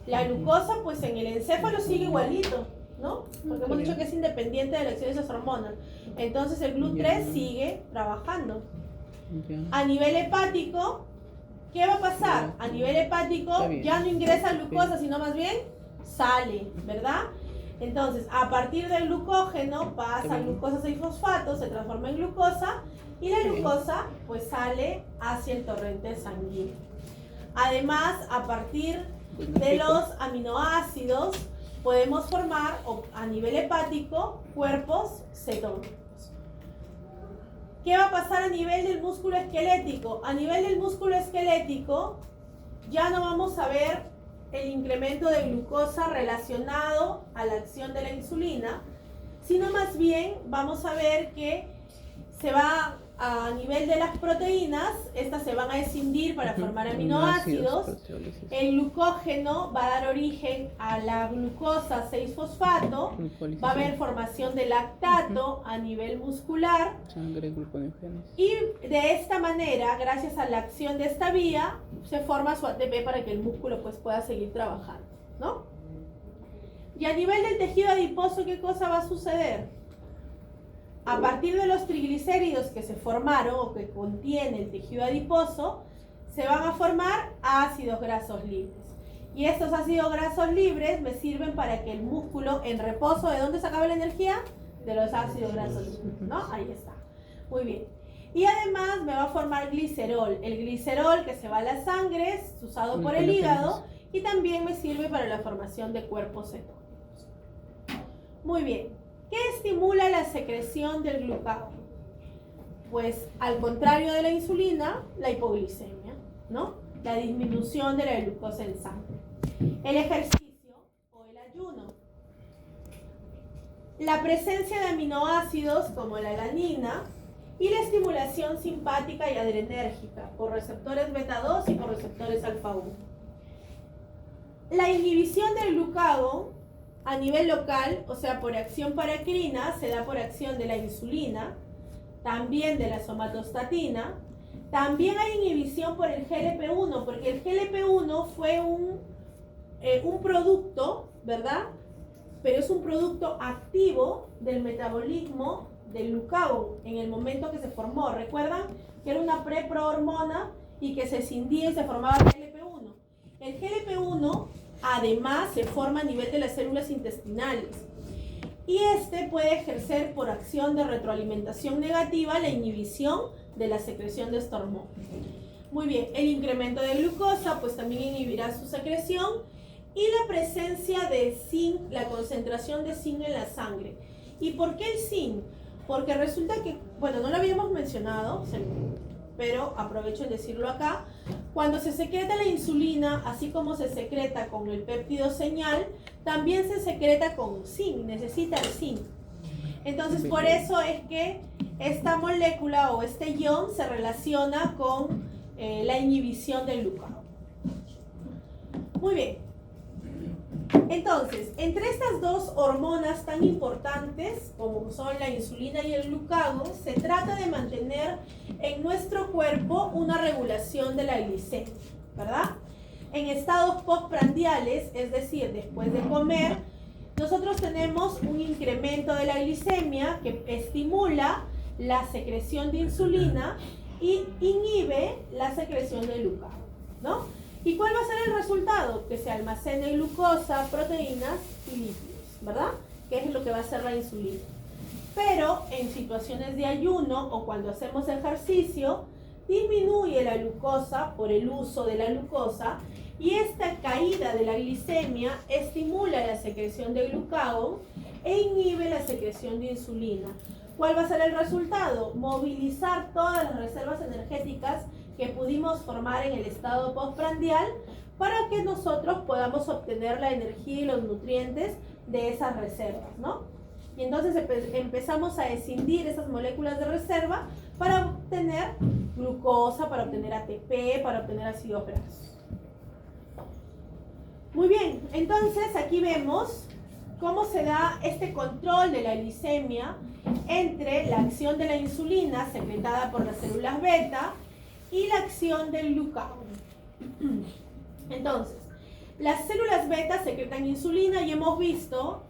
La glucosa, pues en el encéfalo sigue igualito, ¿no? Porque hemos dicho que es independiente de la acción de esas hormonas. Entonces el GLUT3 sigue trabajando. Ya. A nivel hepático, ¿qué va a pasar? A nivel hepático Está bien. ya no ingresa glucosa, sino más bien sale, ¿verdad? Entonces, a partir del glucógeno pasa Está bien. glucosa 6-fosfato, se transforma en glucosa y la Está bien. glucosa pues sale hacia el torrente sanguíneo. Además, a partir de los aminoácidos podemos formar a nivel hepático cuerpos cetónicos. ¿Qué va a pasar a nivel del músculo esquelético? A nivel del músculo esquelético ya no vamos a ver el incremento de glucosa relacionado a la acción de la insulina, sino más bien vamos a ver que se va a nivel de las proteínas, estas se van a escindir para formar aminoácidos. El glucógeno va a dar origen a la glucosa 6-fosfato, va a haber formación de lactato a nivel muscular Sangre, gluconeogenesis. y de esta manera, gracias a la acción de esta vía, se forma su ATP para que el músculo pues pueda seguir trabajando, ¿no? Y a nivel del tejido adiposo, ¿qué cosa va a suceder? A partir de los triglicéridos que se formaron o que contiene el tejido adiposo, se van a formar ácidos grasos libres. Y estos ácidos grasos libres me sirven para que el músculo en reposo, ¿de dónde sacaba la energía? De los ácidos grasos libres, ¿no? Ahí está. Muy bien. Y además me va a formar glicerol. El glicerol que se va a la sangre es usado por el hígado y también me sirve para la formación de cuerpos cetónicos. Muy bien. ¿Qué estimula la secreción del glucagón? Pues al contrario de la insulina, la hipoglicemia, ¿no? La disminución de la glucosa en sangre. El ejercicio o el ayuno. La presencia de aminoácidos como la alanina y la estimulación simpática y adrenérgica por receptores beta 2 y por receptores alfa 1. La inhibición del glucagón a nivel local, o sea, por acción paracrina, se da por acción de la insulina, también de la somatostatina. También hay inhibición por el GLP-1, porque el GLP-1 fue un producto, ¿verdad? Pero es un producto activo del metabolismo del glucagón en el momento que se formó. ¿Recuerdan? Que era una preprohormona y que se escindía y se formaba el GLP-1. El GLP-1 además se forma a nivel de las células intestinales y este puede ejercer por acción de retroalimentación negativa la inhibición de la secreción de esta hormona. Muy bien, el incremento de glucosa pues también inhibirá su secreción y la presencia de zinc, la concentración de zinc en la sangre. ¿Y por qué el zinc? Porque resulta que, bueno, no lo habíamos mencionado, pero aprovecho en decirlo acá. Cuando se secreta la insulina, así como se secreta con el péptido señal, también se secreta con zinc, necesita el zinc. Entonces, por eso es que esta molécula o este ion se relaciona con la inhibición del glucagón. Muy bien. Entonces, entre estas dos hormonas tan importantes como son la insulina y el glucagón, se trata de mantener en nuestro cuerpo una regulación de la glicemia, ¿verdad? En estados postprandiales, es decir, después de comer, nosotros tenemos un incremento de la glicemia que estimula la secreción de insulina y inhibe la secreción de glucagón, ¿no? ¿Y cuál va a ser el resultado? Que se almacene glucosa, proteínas y lípidos, ¿verdad? Que es lo que va a hacer la insulina. Pero en situaciones de ayuno o cuando hacemos ejercicio, disminuye la glucosa por el uso de la glucosa y esta caída de la glicemia estimula la secreción de glucagón e inhibe la secreción de insulina. ¿Cuál va a ser el resultado? Movilizar todas las reservas energéticas que pudimos formar en el estado postprandial para que nosotros podamos obtener la energía y los nutrientes de esas reservas, ¿no? Y entonces empezamos a escindir esas moléculas de reserva para obtener glucosa, para obtener ATP, para obtener ácidos grasos. Muy bien, entonces aquí vemos cómo se da este control de la glicemia entre la acción de la insulina secretada por las células beta y la acción del glucagón. Entonces, las células beta secretan insulina y hemos visto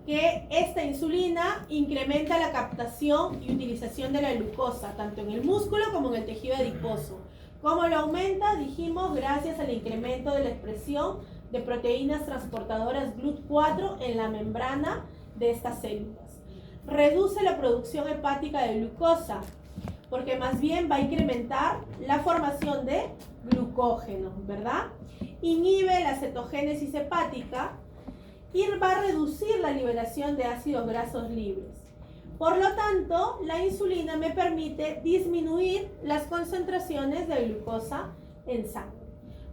que esta insulina incrementa la captación y utilización de la glucosa, tanto en el músculo como en el tejido adiposo. ¿Cómo lo aumenta? Dijimos, gracias al incremento de la expresión de proteínas transportadoras GLUT4 en la membrana de estas células. Reduce la producción hepática de glucosa, porque más bien va a incrementar la formación de glucógeno, ¿verdad? Inhibe la cetogénesis hepática y va a reducir la liberación de ácidos grasos libres. Por lo tanto, la insulina me permite disminuir las concentraciones de glucosa en sangre.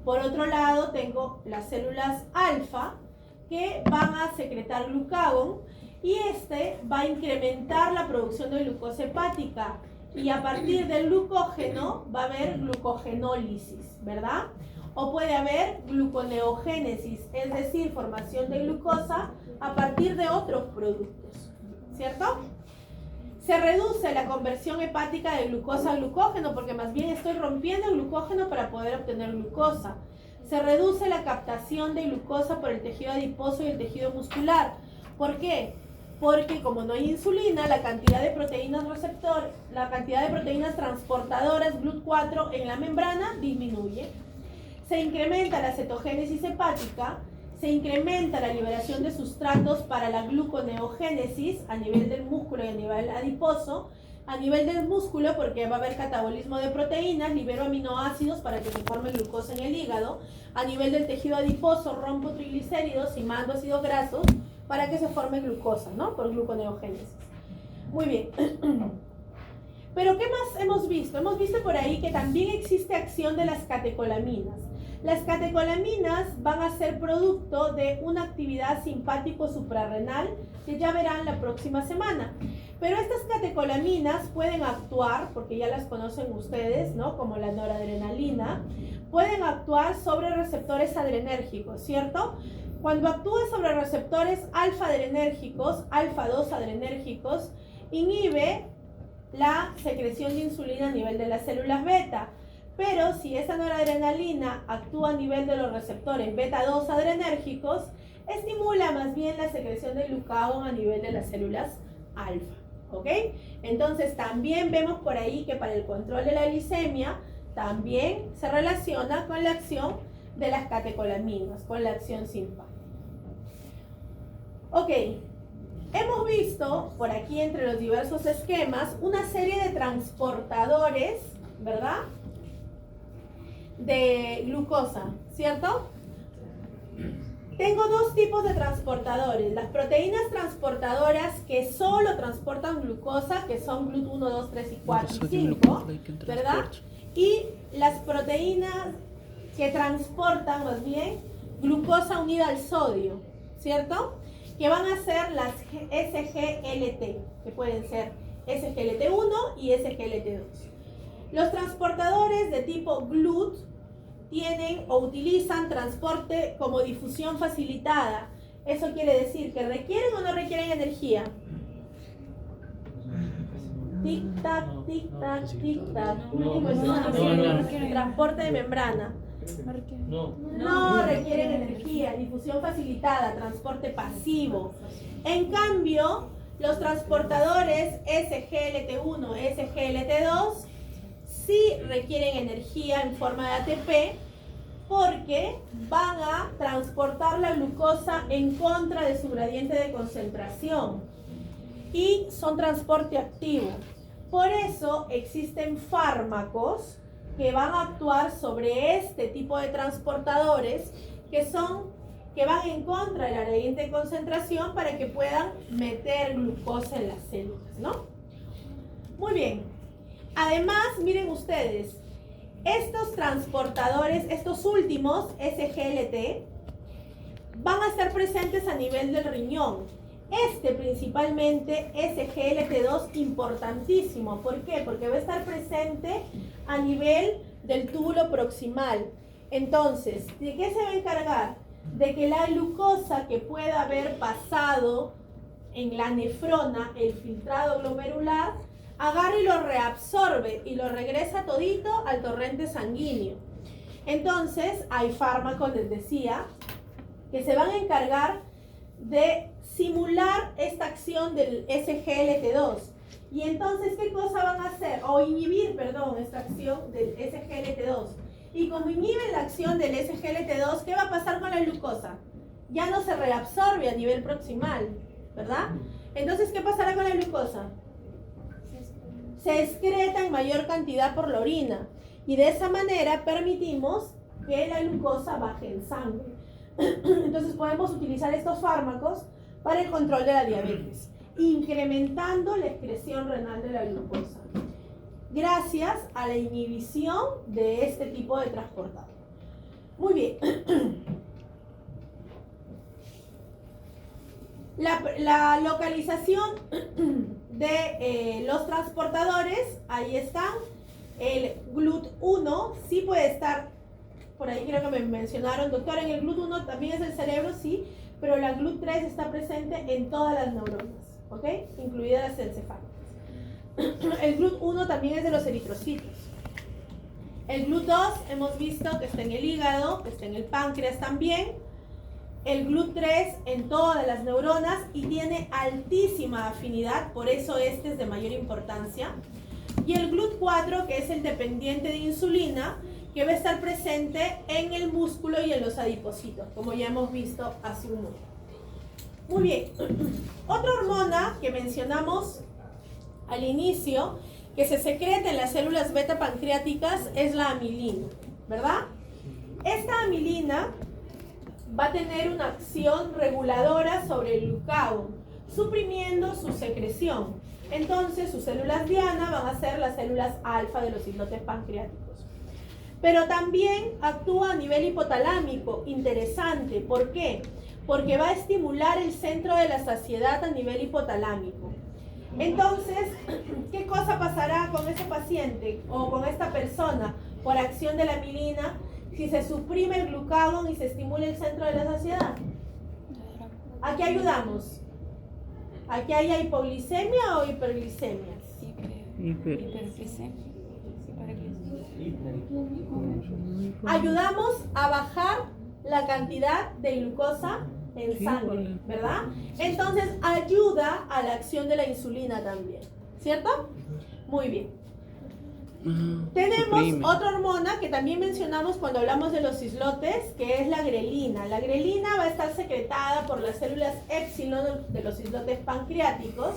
Por otro lado, tengo las células alfa que van a secretar glucagón y este va a incrementar la producción de glucosa hepática y a partir del glucógeno va a haber glucogenólisis, ¿verdad? O puede haber gluconeogénesis, es decir, formación de glucosa a partir de otros productos, ¿cierto? Se reduce la conversión hepática de glucosa a glucógeno porque más bien estoy rompiendo el glucógeno para poder obtener glucosa. Se reduce la captación de glucosa por el tejido adiposo y el tejido muscular. ¿Por qué? Porque como no hay insulina, la cantidad de proteínas transportadoras GLUT4 en la membrana disminuye. Se incrementa la cetogénesis hepática, se incrementa la liberación de sustratos para la gluconeogénesis a nivel del músculo y a nivel adiposo. A nivel del músculo, porque va a haber catabolismo de proteínas, libero aminoácidos para que se forme glucosa en el hígado. A nivel del tejido adiposo, rompo triglicéridos y mando ácidos grasos para que se forme glucosa, ¿no? Por gluconeogénesis. Muy bien. Pero ¿qué más hemos visto? Hemos visto por ahí que también existe acción de las catecolaminas. Las catecolaminas van a ser producto de una actividad simpático suprarrenal que ya verán la próxima semana. Pero estas catecolaminas pueden actuar, porque ya las conocen ustedes, ¿no? Como la noradrenalina, pueden actuar sobre receptores adrenérgicos, ¿cierto? Cuando actúe sobre receptores alfa-adrenérgicos, alfa-2 adrenérgicos, inhibe la secreción de insulina a nivel de las células beta. Pero si esa noradrenalina actúa a nivel de los receptores beta-2 adrenérgicos, estimula más bien la secreción de glucagón a nivel de las células alfa. ¿Ok? Entonces también vemos por ahí que para el control de la glicemia también se relaciona con la acción de las catecolaminas, con la acción simpática. Ok, hemos visto por aquí entre los diversos esquemas una serie de transportadores, ¿verdad? De glucosa, ¿cierto? Tengo dos tipos de transportadores, las proteínas transportadoras que solo transportan glucosa, que son GLUT1, 2, 3 y 4 y 5, ¿verdad? Y las proteínas que transportan más bien glucosa unida al sodio, ¿cierto? Que van a ser las SGLT, que pueden ser SGLT1 y SGLT2. Los transportadores de tipo GLUT tienen o utilizan transporte como difusión facilitada. Eso quiere decir que requieren o no requieren energía. Tic tac, tic tac, tic tac. Transporte de membrana. No requieren energía, difusión facilitada, transporte pasivo. En cambio, los transportadores SGLT1, SGLT2 sí requieren energía en forma de ATP porque van a transportar la glucosa en contra de su gradiente de concentración y son transporte activo. Por eso existen fármacos que van a actuar sobre este tipo de transportadores que van en contra de la gradiente de concentración para que puedan meter glucosa en las células, ¿no? Muy bien. Además, miren ustedes, estos transportadores, estos últimos, SGLT, van a estar presentes a nivel del riñón. Principalmente, SGLT2, importantísimo. ¿Por qué? Porque va a estar presente a nivel del túbulo proximal. Entonces, ¿de qué se va a encargar? De que la glucosa que pueda haber pasado en la nefrona, el filtrado glomerular, agarra y lo reabsorbe y lo regresa todito al torrente sanguíneo. Entonces, hay fármacos, les decía, que se van a encargar de simular esta acción del SGLT2. Y entonces, ¿qué cosa van a hacer? O inhibir, perdón, esta acción del SGLT2. Y como inhiben la acción del SGLT2, ¿qué va a pasar con la glucosa? Ya no se reabsorbe a nivel proximal, ¿verdad? Entonces, ¿qué pasará con la glucosa? Se excreta en mayor cantidad por la orina. Y de esa manera permitimos que la glucosa baje en sangre. Entonces podemos utilizar estos fármacos para el control de la diabetes, incrementando la excreción renal de la glucosa, gracias a la inhibición de este tipo de transportador. Muy bien. La localización de los transportadores, ahí están. El GLUT1 sí puede estar, por ahí creo que me mencionaron, doctor, en el GLUT1 también es el cerebro, sí, pero la GLUT3 está presente en todas las neuronas, ¿ok? Incluidas las encefálicas. El GLUT1 también es de los eritrocitos. El GLUT2 hemos visto que está en el hígado, que está en el páncreas también. El GLUT3 en todas las neuronas y tiene altísima afinidad, por eso este es de mayor importancia. Y el GLUT4, que es el dependiente de insulina, que va a estar presente en el músculo y en los adipocitos, como ya hemos visto hace un momento. Muy bien. Otra hormona que mencionamos al inicio, que se secreta en las células beta pancreáticas, es la amilina, ¿verdad? Esta amilina va a tener una acción reguladora sobre el glucagón, suprimiendo su secreción. Entonces, sus células diana van a ser las células alfa de los islotes pancreáticos. Pero también actúa a nivel hipotalámico, interesante. ¿Por qué? Porque va a estimular el centro de la saciedad a nivel hipotalámico. Entonces, ¿qué cosa pasará con ese paciente o con esta persona por acción de la amilina si se suprime el glucagón y se estimula el centro de la saciedad? ¿A qué ayudamos? ¿Aquí hay hipoglicemia o hiperglicemia? Hiperglicemia. Ayudamos a bajar la cantidad de glucosa en sangre, ¿verdad? Entonces ayuda a la acción de la insulina también, ¿cierto? Muy bien. Tenemos otra hormona que también mencionamos cuando hablamos de los islotes, que es la grelina. La grelina va a estar secretada por las células épsilon de los islotes pancreáticos,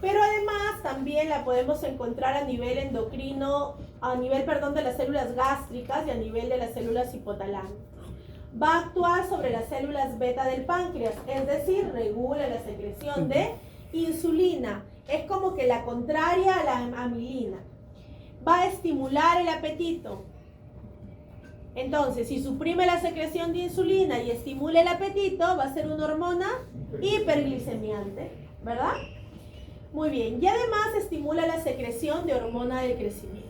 pero además también la podemos encontrar a nivel endocrino, de las células gástricas y a nivel de las células hipotalámicas. Va a actuar sobre las células beta del páncreas, es decir, regula la secreción de insulina. Es como que la contraria a la amilina. Va a estimular el apetito. Entonces, si suprime la secreción de insulina y estimula el apetito, va a ser una hormona hiperglicemiante, ¿verdad? Muy bien. Y además estimula la secreción de hormona del crecimiento.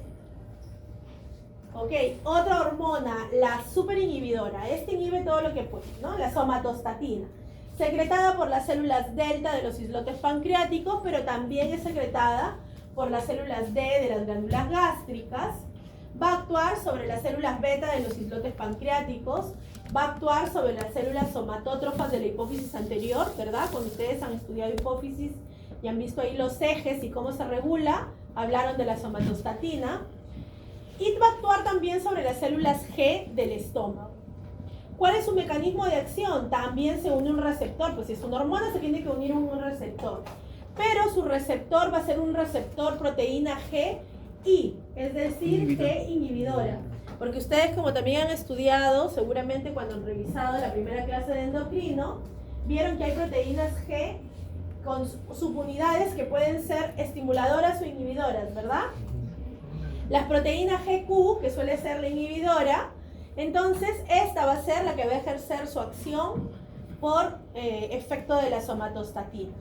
Ok, otra hormona, la superinhibidora. Esta inhibe todo lo que puede, ¿no? La somatostatina, secretada por las células delta de los islotes pancreáticos, pero también es secretada por las células D de las glándulas gástricas. Va a actuar sobre las células beta de los islotes pancreáticos, va a actuar sobre las células somatótrofas de la hipófisis anterior, ¿verdad? Cuando ustedes han estudiado hipófisis y han visto ahí los ejes y cómo se regula, hablaron de la somatostatina. Y va a actuar también sobre las células G del estómago. ¿Cuál es su mecanismo de acción? También se une un receptor, pues si es una hormona se tiene que unir un receptor. Pero su receptor va a ser un receptor proteína GI, es decir, G inhibidora. Porque ustedes, como también han estudiado, seguramente cuando han revisado la primera clase de endocrino, vieron que hay proteínas G con subunidades que pueden ser estimuladoras o inhibidoras, ¿verdad? Las proteínas GQ, que suele ser la inhibidora, entonces esta va a ser la que va a ejercer su acción por efecto de la somatostatina.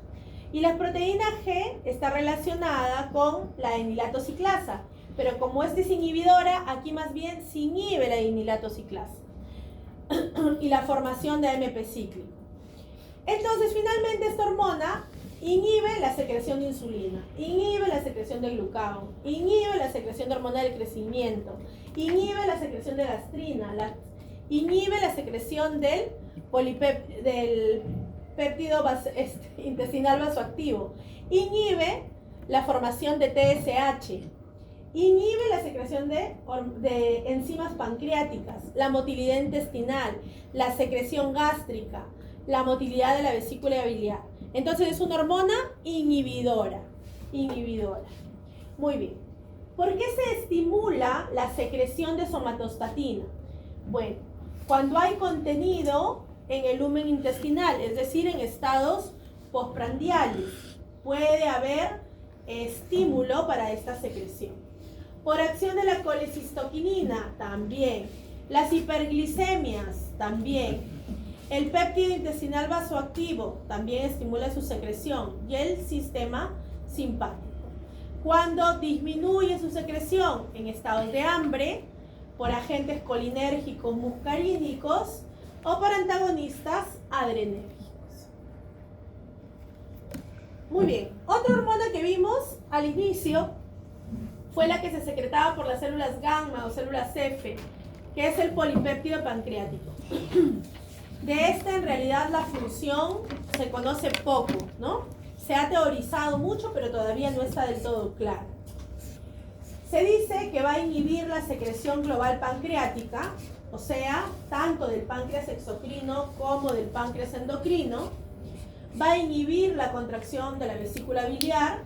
Y la proteína G está relacionada con la enilatociclasa, pero como esta es inhibidora, aquí más bien se inhibe la enilatociclasa y la formación de AMP cíclico. Entonces, finalmente esta hormona inhibe la secreción de insulina, inhibe la secreción de glucagón, inhibe la secreción de hormona del crecimiento, inhibe la secreción de gastrina, inhibe la secreción del péptido intestinal vasoactivo. Inhibe la formación de TSH. Inhibe la secreción de enzimas pancreáticas, la motilidad intestinal, la secreción gástrica, la motilidad de la vesícula biliar. Entonces es una hormona inhibidora. Muy bien. ¿Por qué se estimula la secreción de somatostatina? Bueno, cuando hay contenido en el lumen intestinal, es decir, en estados postprandiales, puede haber estímulo para esta secreción. Por acción de la colecistoquinina, también. Las hiperglicemias, también. El péptido intestinal vasoactivo también estimula su secreción. Y el sistema simpático. Cuando disminuye su secreción en estados de hambre, por agentes colinérgicos muscarínicos o por antagonistas adrenérgicos. Muy bien, otra hormona que vimos al inicio fue la que se secretaba por las células gamma o células F, que es el polipéptido pancreático. De esta en realidad la función se conoce poco, ¿no? Se ha teorizado mucho, pero todavía no está del todo claro. Se dice que va a inhibir la secreción global pancreática, o sea, tanto del páncreas exocrino como del páncreas endocrino. Va a inhibir la contracción de la vesícula biliar,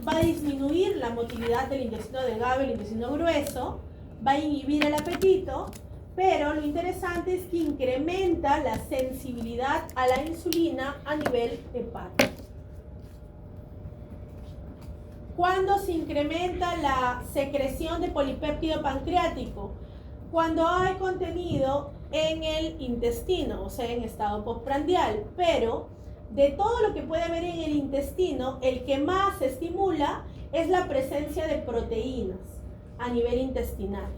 va a disminuir la motilidad del intestino delgado y el intestino grueso, va a inhibir el apetito, pero lo interesante es que incrementa la sensibilidad a la insulina a nivel hepático. ¿Cuándo se incrementa la secreción de polipéptido pancreático? Cuando hay contenido en el intestino, o sea, en estado postprandial. Pero de todo lo que puede haber en el intestino, el que más se estimula es la presencia de proteínas a nivel intestinal.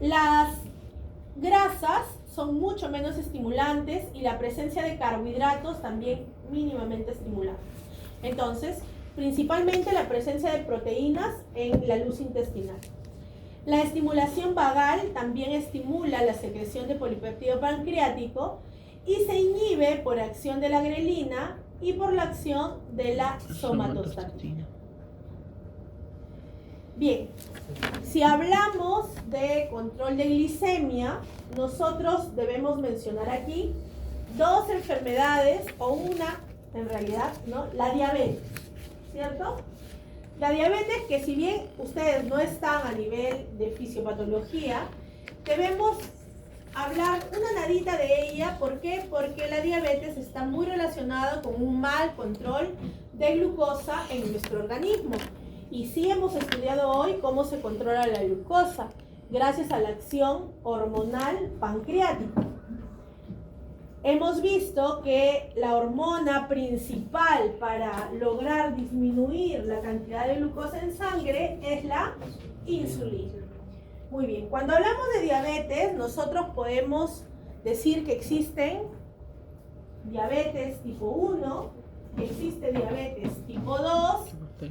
Las grasas son mucho menos estimulantes y la presencia de carbohidratos también mínimamente estimulantes. Entonces, principalmente la presencia de proteínas en la luz intestinal. La estimulación vagal también estimula la secreción de polipéptido pancreático y se inhibe por acción de la grelina y por la acción de la somatostatina. Bien, si hablamos de control de glicemia, nosotros debemos mencionar aquí dos enfermedades, o una en realidad, ¿no? La diabetes, ¿cierto? La diabetes, que si bien ustedes no están a nivel de fisiopatología, debemos hablar una nadita de ella. ¿Por qué? Porque la diabetes está muy relacionada con un mal control de glucosa en nuestro organismo. Y sí hemos estudiado hoy cómo se controla la glucosa, gracias a la acción hormonal pancreática. Hemos visto que la hormona principal para lograr disminuir la cantidad de glucosa en sangre es la insulina. Muy bien, cuando hablamos de diabetes, nosotros podemos decir que existen diabetes tipo 1, que existe diabetes tipo 2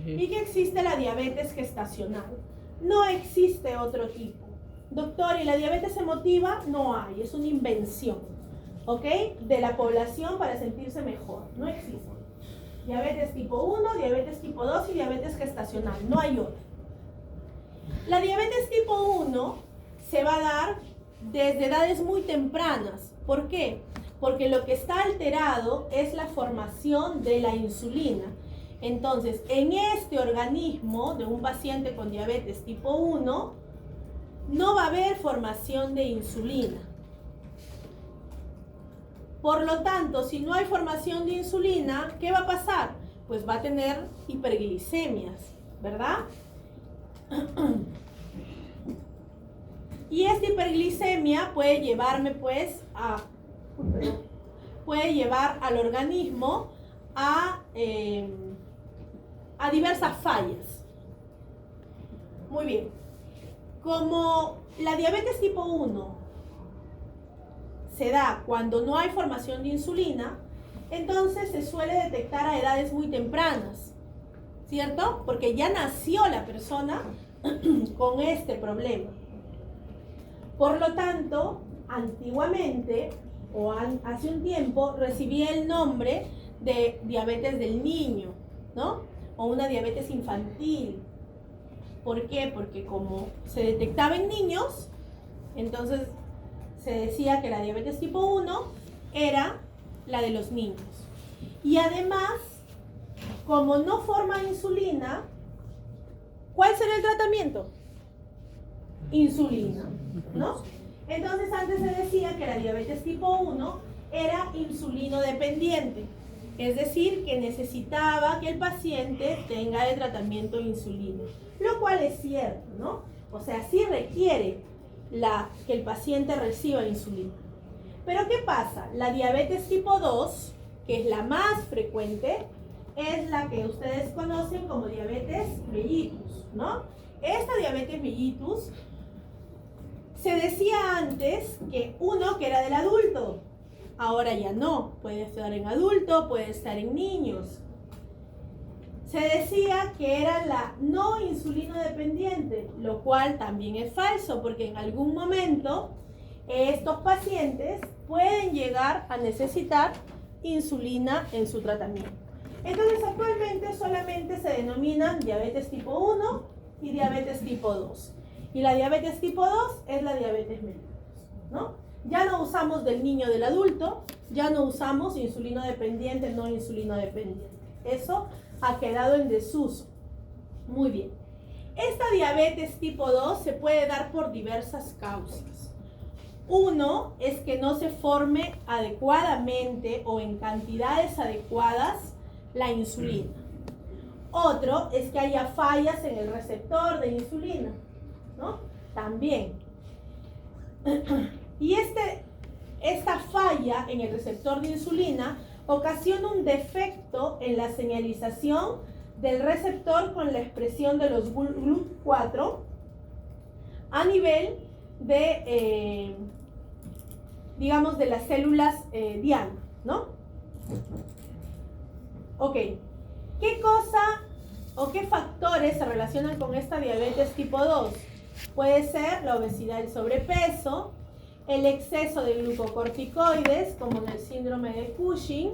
y que existe la diabetes gestacional. No existe otro tipo. Doctor, ¿y la diabetes emotiva? No hay, es una invención, ¿ok? De la población para sentirse mejor. No existe. Diabetes tipo 1, diabetes tipo 2 y diabetes gestacional. No hay otro. La diabetes tipo 1 se va a dar desde edades muy tempranas. ¿Por qué? Porque lo que está alterado es la formación de la insulina. Entonces, en este organismo de un paciente con diabetes tipo 1, no va a haber formación de insulina. Por lo tanto, si no hay formación de insulina, ¿qué va a pasar? Pues va a tener hiperglicemias, ¿verdad? Y esta hiperglicemia puede llevarme pues puede llevar al organismo a diversas fallas. Muy bien. Como la diabetes tipo 1 se da cuando no hay formación de insulina, entonces se suele detectar a edades muy tempranas, ¿cierto? Porque ya nació la persona con este problema. Por lo tanto, antiguamente hace un tiempo recibía el nombre de diabetes del niño, ¿no? O una diabetes infantil. ¿Por qué? Porque como se detectaba en niños, entonces se decía que la diabetes tipo 1 era la de los niños. Y además, como no forma insulina, ¿cuál será el tratamiento? Insulina, ¿no? Entonces antes se decía que la diabetes tipo 1 era insulino dependiente, es decir, que necesitaba que el paciente tenga el tratamiento de insulina, lo cual es cierto, ¿no? O sea, sí requiere que el paciente reciba insulina. Pero ¿qué pasa? La diabetes tipo 2, que es la más frecuente, es la que ustedes conocen como diabetes mellitus, ¿no? Esta diabetes mellitus se decía antes que era del adulto, ahora ya no, puede estar en adulto, puede estar en niños. Se decía que era la no insulino dependiente, lo cual también es falso, porque en algún momento estos pacientes pueden llegar a necesitar insulina en su tratamiento. Entonces actualmente solamente se denominan diabetes tipo 1 y diabetes tipo 2. Y la diabetes tipo 2 es la diabetes mellitus, ¿no? Ya no usamos del niño del adulto, ya no usamos insulino dependiente, no insulino dependiente. Eso ha quedado en desuso. Muy bien. Esta diabetes tipo 2 se puede dar por diversas causas. Uno es que no se forme adecuadamente o en cantidades adecuadas la insulina. Otro es que haya fallas en el receptor de insulina, ¿no? También. Y esta falla en el receptor de insulina ocasiona un defecto en la señalización del receptor con la expresión de los GLUT4 a nivel de, digamos, de las células diana, ¿no? Ok, ¿qué cosa o qué factores se relacionan con esta diabetes tipo 2? Puede ser la obesidad y el sobrepeso, el exceso de glucocorticoides, como en el síndrome de Cushing,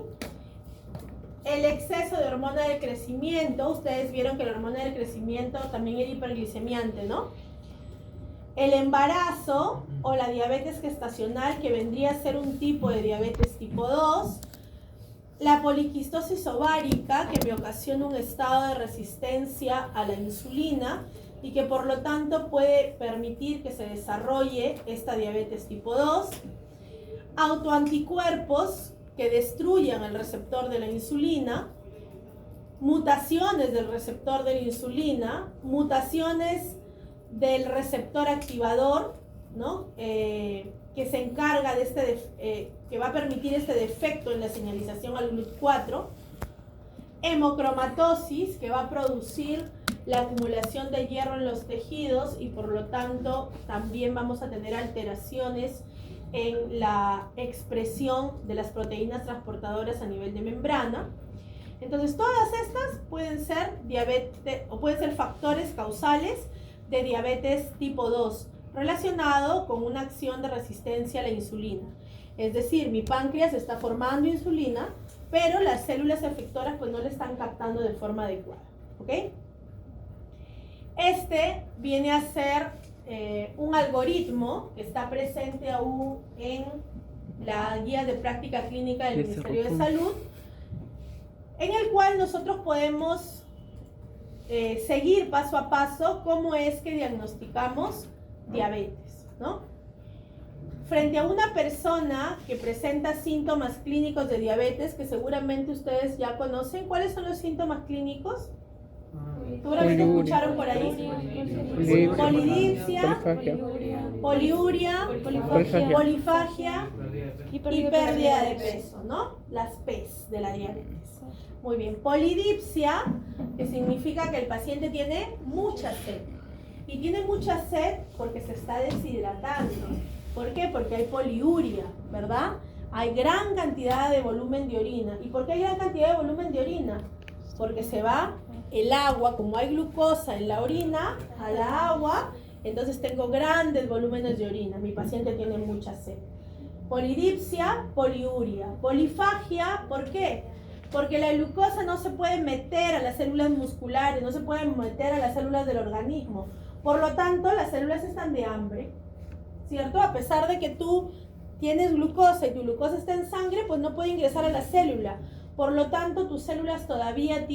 el exceso de hormona del crecimiento. Ustedes vieron que la hormona del crecimiento también era hiperglicemiante, ¿no? El embarazo o la diabetes gestacional, que vendría a ser un tipo de diabetes tipo 2, la poliquistosis ovárica, que me ocasiona un estado de resistencia a la insulina y que por lo tanto puede permitir que se desarrolle esta diabetes tipo 2, autoanticuerpos que destruyan el receptor de la insulina, mutaciones del receptor de la insulina, mutaciones del receptor activador, ¿no? Que se encarga de que va a permitir este defecto en la señalización al GLUT4, hemocromatosis, que va a producir la acumulación de hierro en los tejidos y por lo tanto también vamos a tener alteraciones en la expresión de las proteínas transportadoras a nivel de membrana. Entonces todas estas pueden ser diabetes o pueden ser factores causales de diabetes tipo 2 relacionado con una acción de resistencia a la insulina. Es decir, mi páncreas está formando insulina, pero las células efectoras pues no le están captando de forma adecuada, ¿ok? Este viene a ser un algoritmo que está presente aún en la guía de práctica clínica del Ministerio de Salud, en el cual nosotros podemos seguir paso a paso cómo es que diagnosticamos diabetes, ¿no? Frente a una persona que presenta síntomas clínicos de diabetes, que seguramente ustedes ya conocen, ¿cuáles son los síntomas clínicos? Seguramente escucharon por ahí. Polidipsia, poliuria, polifagia y pérdida de peso, ¿no? Las P's de la diabetes. Muy bien, polidipsia, que significa que el paciente tiene mucha sed. Y tiene mucha sed porque se está deshidratando. ¿Por qué? Porque hay poliuria, ¿verdad? Hay gran cantidad de volumen de orina. ¿Y por qué hay gran cantidad de volumen de orina? Porque se va el agua, como hay glucosa en la orina, a la agua, entonces tengo grandes volúmenes de orina. Mi paciente tiene mucha sed. Polidipsia, poliuria. Polifagia, ¿por qué? Porque la glucosa no se puede meter a las células musculares, no se puede meter a las células del organismo. Por lo tanto, las células están de hambre, ¿cierto? A pesar de que tú tienes glucosa y tu glucosa está en sangre, pues no puede ingresar a la célula. Por lo tanto, tus células todavía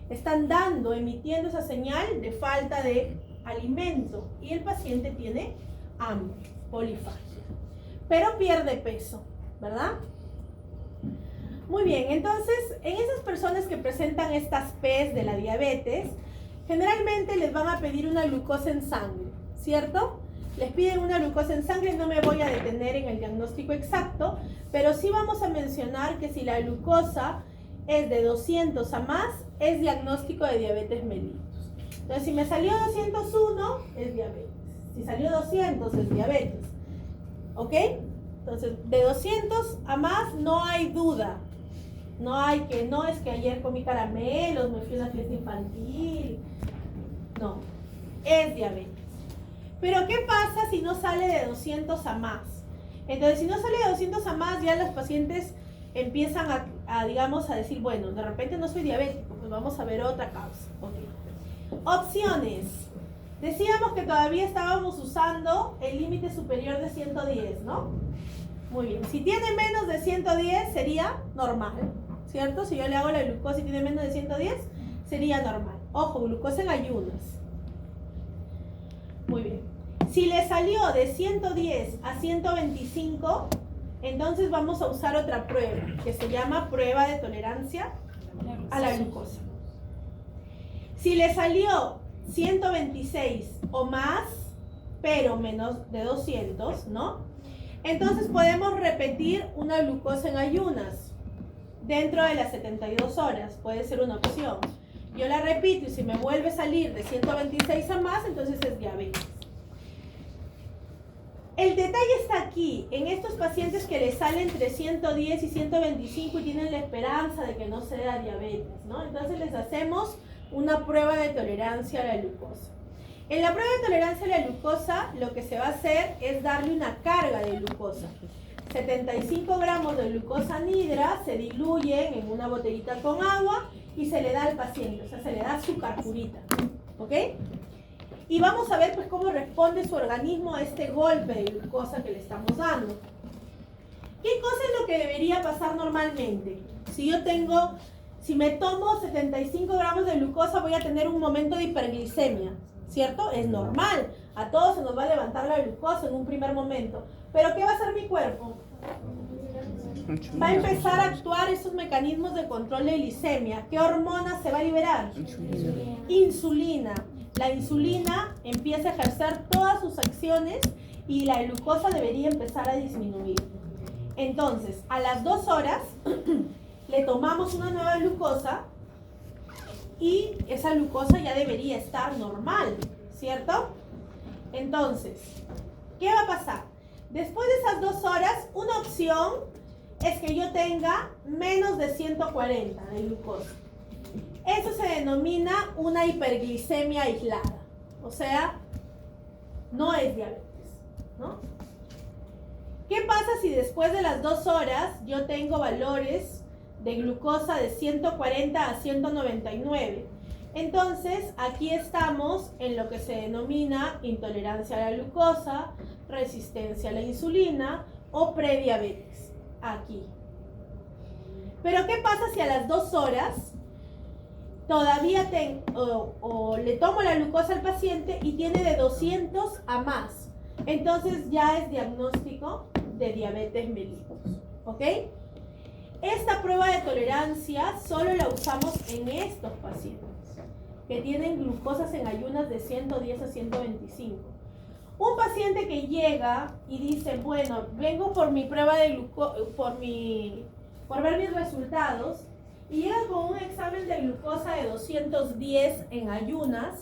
están emitiendo esa señal de falta de alimento y el paciente tiene hambre, polifagia. Pero pierde peso, ¿verdad? Muy bien, entonces, en esas personas que presentan estas P's de la diabetes, generalmente les van a pedir una glucosa en sangre, ¿cierto? Les piden una glucosa en sangre, no me voy a detener en el diagnóstico exacto, pero sí vamos a mencionar que si la glucosa es de 200 a más, es diagnóstico de diabetes mellitus. Entonces, si me salió 201, es diabetes. Si salió 200, es diabetes. ¿Ok? Entonces, de 200 a más no hay duda. No es que ayer comí caramelos, me fui a una fiesta infantil. No, es diabetes. Pero ¿qué pasa si no sale de 200 a más? Entonces, si no sale de 200 a más, ya los pacientes empiezan a decir, bueno, de repente no soy diabético, pues vamos a ver otra causa. Okay. Opciones. Decíamos que todavía estábamos usando el límite superior de 110, ¿no? Muy bien. Si tiene menos de 110, sería normal, ¿cierto? Si yo le hago la glucosa y tiene menos de 110, sería normal. Ojo, glucosa en ayunas. Muy bien. Si le salió de 110 a 125, entonces vamos a usar otra prueba, que se llama prueba de tolerancia a la glucosa. Si le salió 126 o más, pero menos de 200, ¿no? Entonces podemos repetir una glucosa en ayunas dentro de las 72 horas, puede ser una opción. Yo la repito y si me vuelve a salir de 126 a más, entonces es diabetes. El detalle está aquí, en estos pacientes que les salen entre 110 y 125 y tienen la esperanza de que no sea diabetes, ¿no? Entonces les hacemos una prueba de tolerancia a la glucosa. En la prueba de tolerancia a la glucosa, lo que se va a hacer es darle una carga de glucosa. 75 gramos de glucosa anhidra se diluyen en una botellita con agua y se le da al paciente, o sea, se le da azúcar purita, ¿ok? Y vamos a ver pues cómo responde su organismo a este golpe de glucosa que le estamos dando. ¿Qué cosa es lo que debería pasar normalmente? Si me tomo 75 gramos de glucosa, voy a tener un momento de hiperglicemia, ¿cierto? Es normal. A todos se nos va a levantar la glucosa en un primer momento. ¿Pero qué va a hacer mi cuerpo? Va a empezar a actuar esos mecanismos de control de glicemia. ¿Qué hormona se va a liberar? Insulina. La insulina empieza a ejercer todas sus acciones y la glucosa debería empezar a disminuir. Entonces, a las 2 horas le tomamos una nueva glucosa y esa glucosa ya debería estar normal, ¿cierto? Entonces, ¿qué va a pasar? Después de esas 2 horas, una opción es que yo tenga menos de 140 de glucosa. Eso se denomina una hiperglicemia aislada, o sea, no es diabetes, ¿no? ¿Qué pasa si después de las 2 horas yo tengo valores de glucosa de 140 a 199? Entonces, aquí estamos en lo que se denomina intolerancia a la glucosa, resistencia a la insulina o prediabetes, aquí. Pero ¿qué pasa si a las 2 horas todavía le tomo la glucosa al paciente y tiene de 200 a más? Entonces ya es diagnóstico de diabetes mellitus, ¿ok? Esta prueba de tolerancia solo la usamos en estos pacientes que tienen glucosas en ayunas de 110 a 125. Un paciente que llega y dice, bueno, vengo por mi prueba de por ver mis resultados, y llega con un examen de glucosa de 210 en ayunas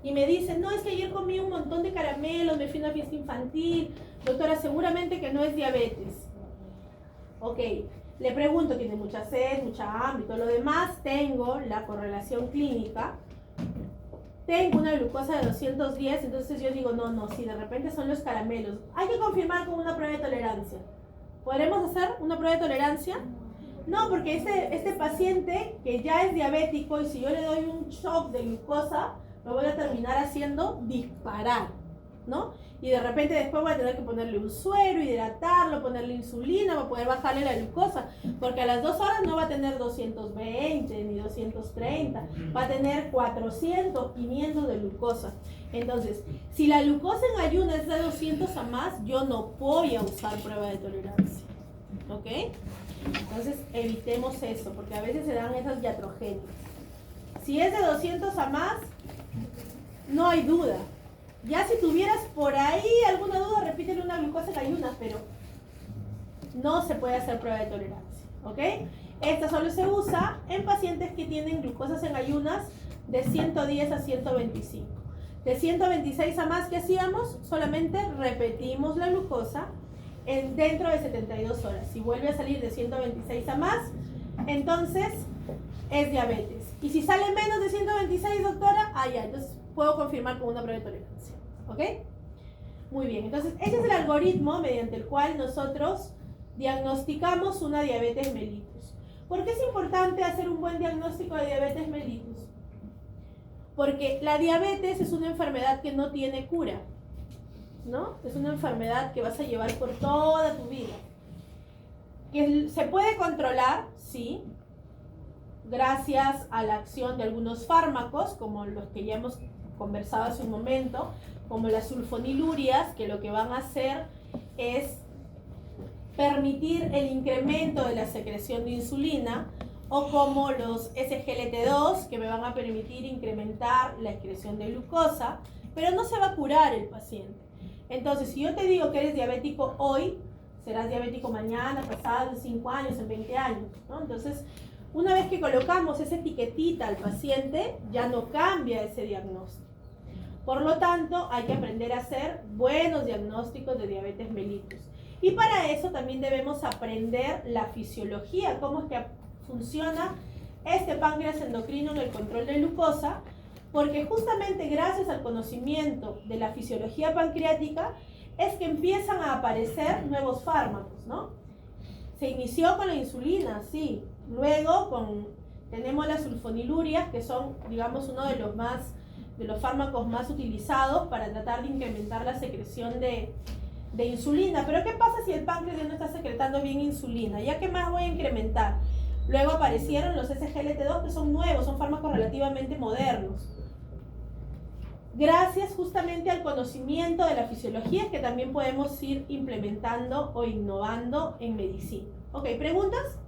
y me dice, no, es que ayer comí un montón de caramelos, me fui a una fiesta infantil, doctora, seguramente que no es diabetes. Ok, le pregunto, tiene mucha sed, mucha hambre y todo lo demás, tengo la correlación clínica, tengo una glucosa de 210, entonces yo digo, no, si de repente son los caramelos, hay que confirmar con una prueba de tolerancia. ¿Podremos hacer una prueba de tolerancia? No, porque este paciente que ya es diabético y si yo le doy un shock de glucosa, lo voy a terminar haciendo disparar, ¿no? Y de repente después voy a tener que ponerle un suero, hidratarlo, ponerle insulina para poder bajarle la glucosa, porque a las 2 horas no va a tener 220 ni 230, va a tener 400, 500 de glucosa. Entonces, si la glucosa en ayuno es de 200 a más, yo no voy a usar prueba de tolerancia, ¿ok? Entonces, evitemos eso, porque a veces se dan esas iatrogenias. Si es de 200 a más, no hay duda. Ya si tuvieras por ahí alguna duda, repítele una glucosa en ayunas, pero no se puede hacer prueba de tolerancia, ¿ok? Esta solo se usa en pacientes que tienen glucosas en ayunas de 110 a 125. De 126 a más, ¿qué hacíamos? Solamente repetimos la glucosa dentro de 72 horas. Si vuelve a salir de 126 a más, entonces es diabetes. Y si sale menos de 126, doctora, ya, entonces puedo confirmar con una prueba de tolerancia, ¿ok? Muy bien, entonces ese es el algoritmo mediante el cual nosotros diagnosticamos una diabetes mellitus. ¿Por qué es importante hacer un buen diagnóstico de diabetes mellitus? Porque la diabetes es una enfermedad que no tiene cura, ¿no? Es una enfermedad que vas a llevar por toda tu vida. Que se puede controlar, sí, gracias a la acción de algunos fármacos, como los que ya hemos conversado hace un momento, como las sulfonilurias, que lo que van a hacer es permitir el incremento de la secreción de insulina, o como los SGLT2, que me van a permitir incrementar la excreción de glucosa, pero no se va a curar el paciente. Entonces, si yo te digo que eres diabético hoy, serás diabético mañana, pasado, en 5 años, en 20 años, ¿no? Entonces, una vez que colocamos esa etiquetita al paciente, ya no cambia ese diagnóstico. Por lo tanto, hay que aprender a hacer buenos diagnósticos de diabetes mellitus. Y para eso también debemos aprender la fisiología, cómo es que funciona este páncreas endocrino en el control de glucosa, porque justamente gracias al conocimiento de la fisiología pancreática es que empiezan a aparecer nuevos fármacos, ¿no? Se inició con la insulina, sí. Luego tenemos las sulfonilurias, que son, digamos, uno de los fármacos más utilizados para tratar de incrementar la secreción de insulina. Pero ¿qué pasa si el páncreas ya no está secretando bien insulina? ¿Ya qué más voy a incrementar? Luego aparecieron los SGLT2, que son nuevos, son fármacos relativamente modernos. Gracias justamente al conocimiento de la fisiología que también podemos ir implementando o innovando en medicina. Ok, ¿preguntas?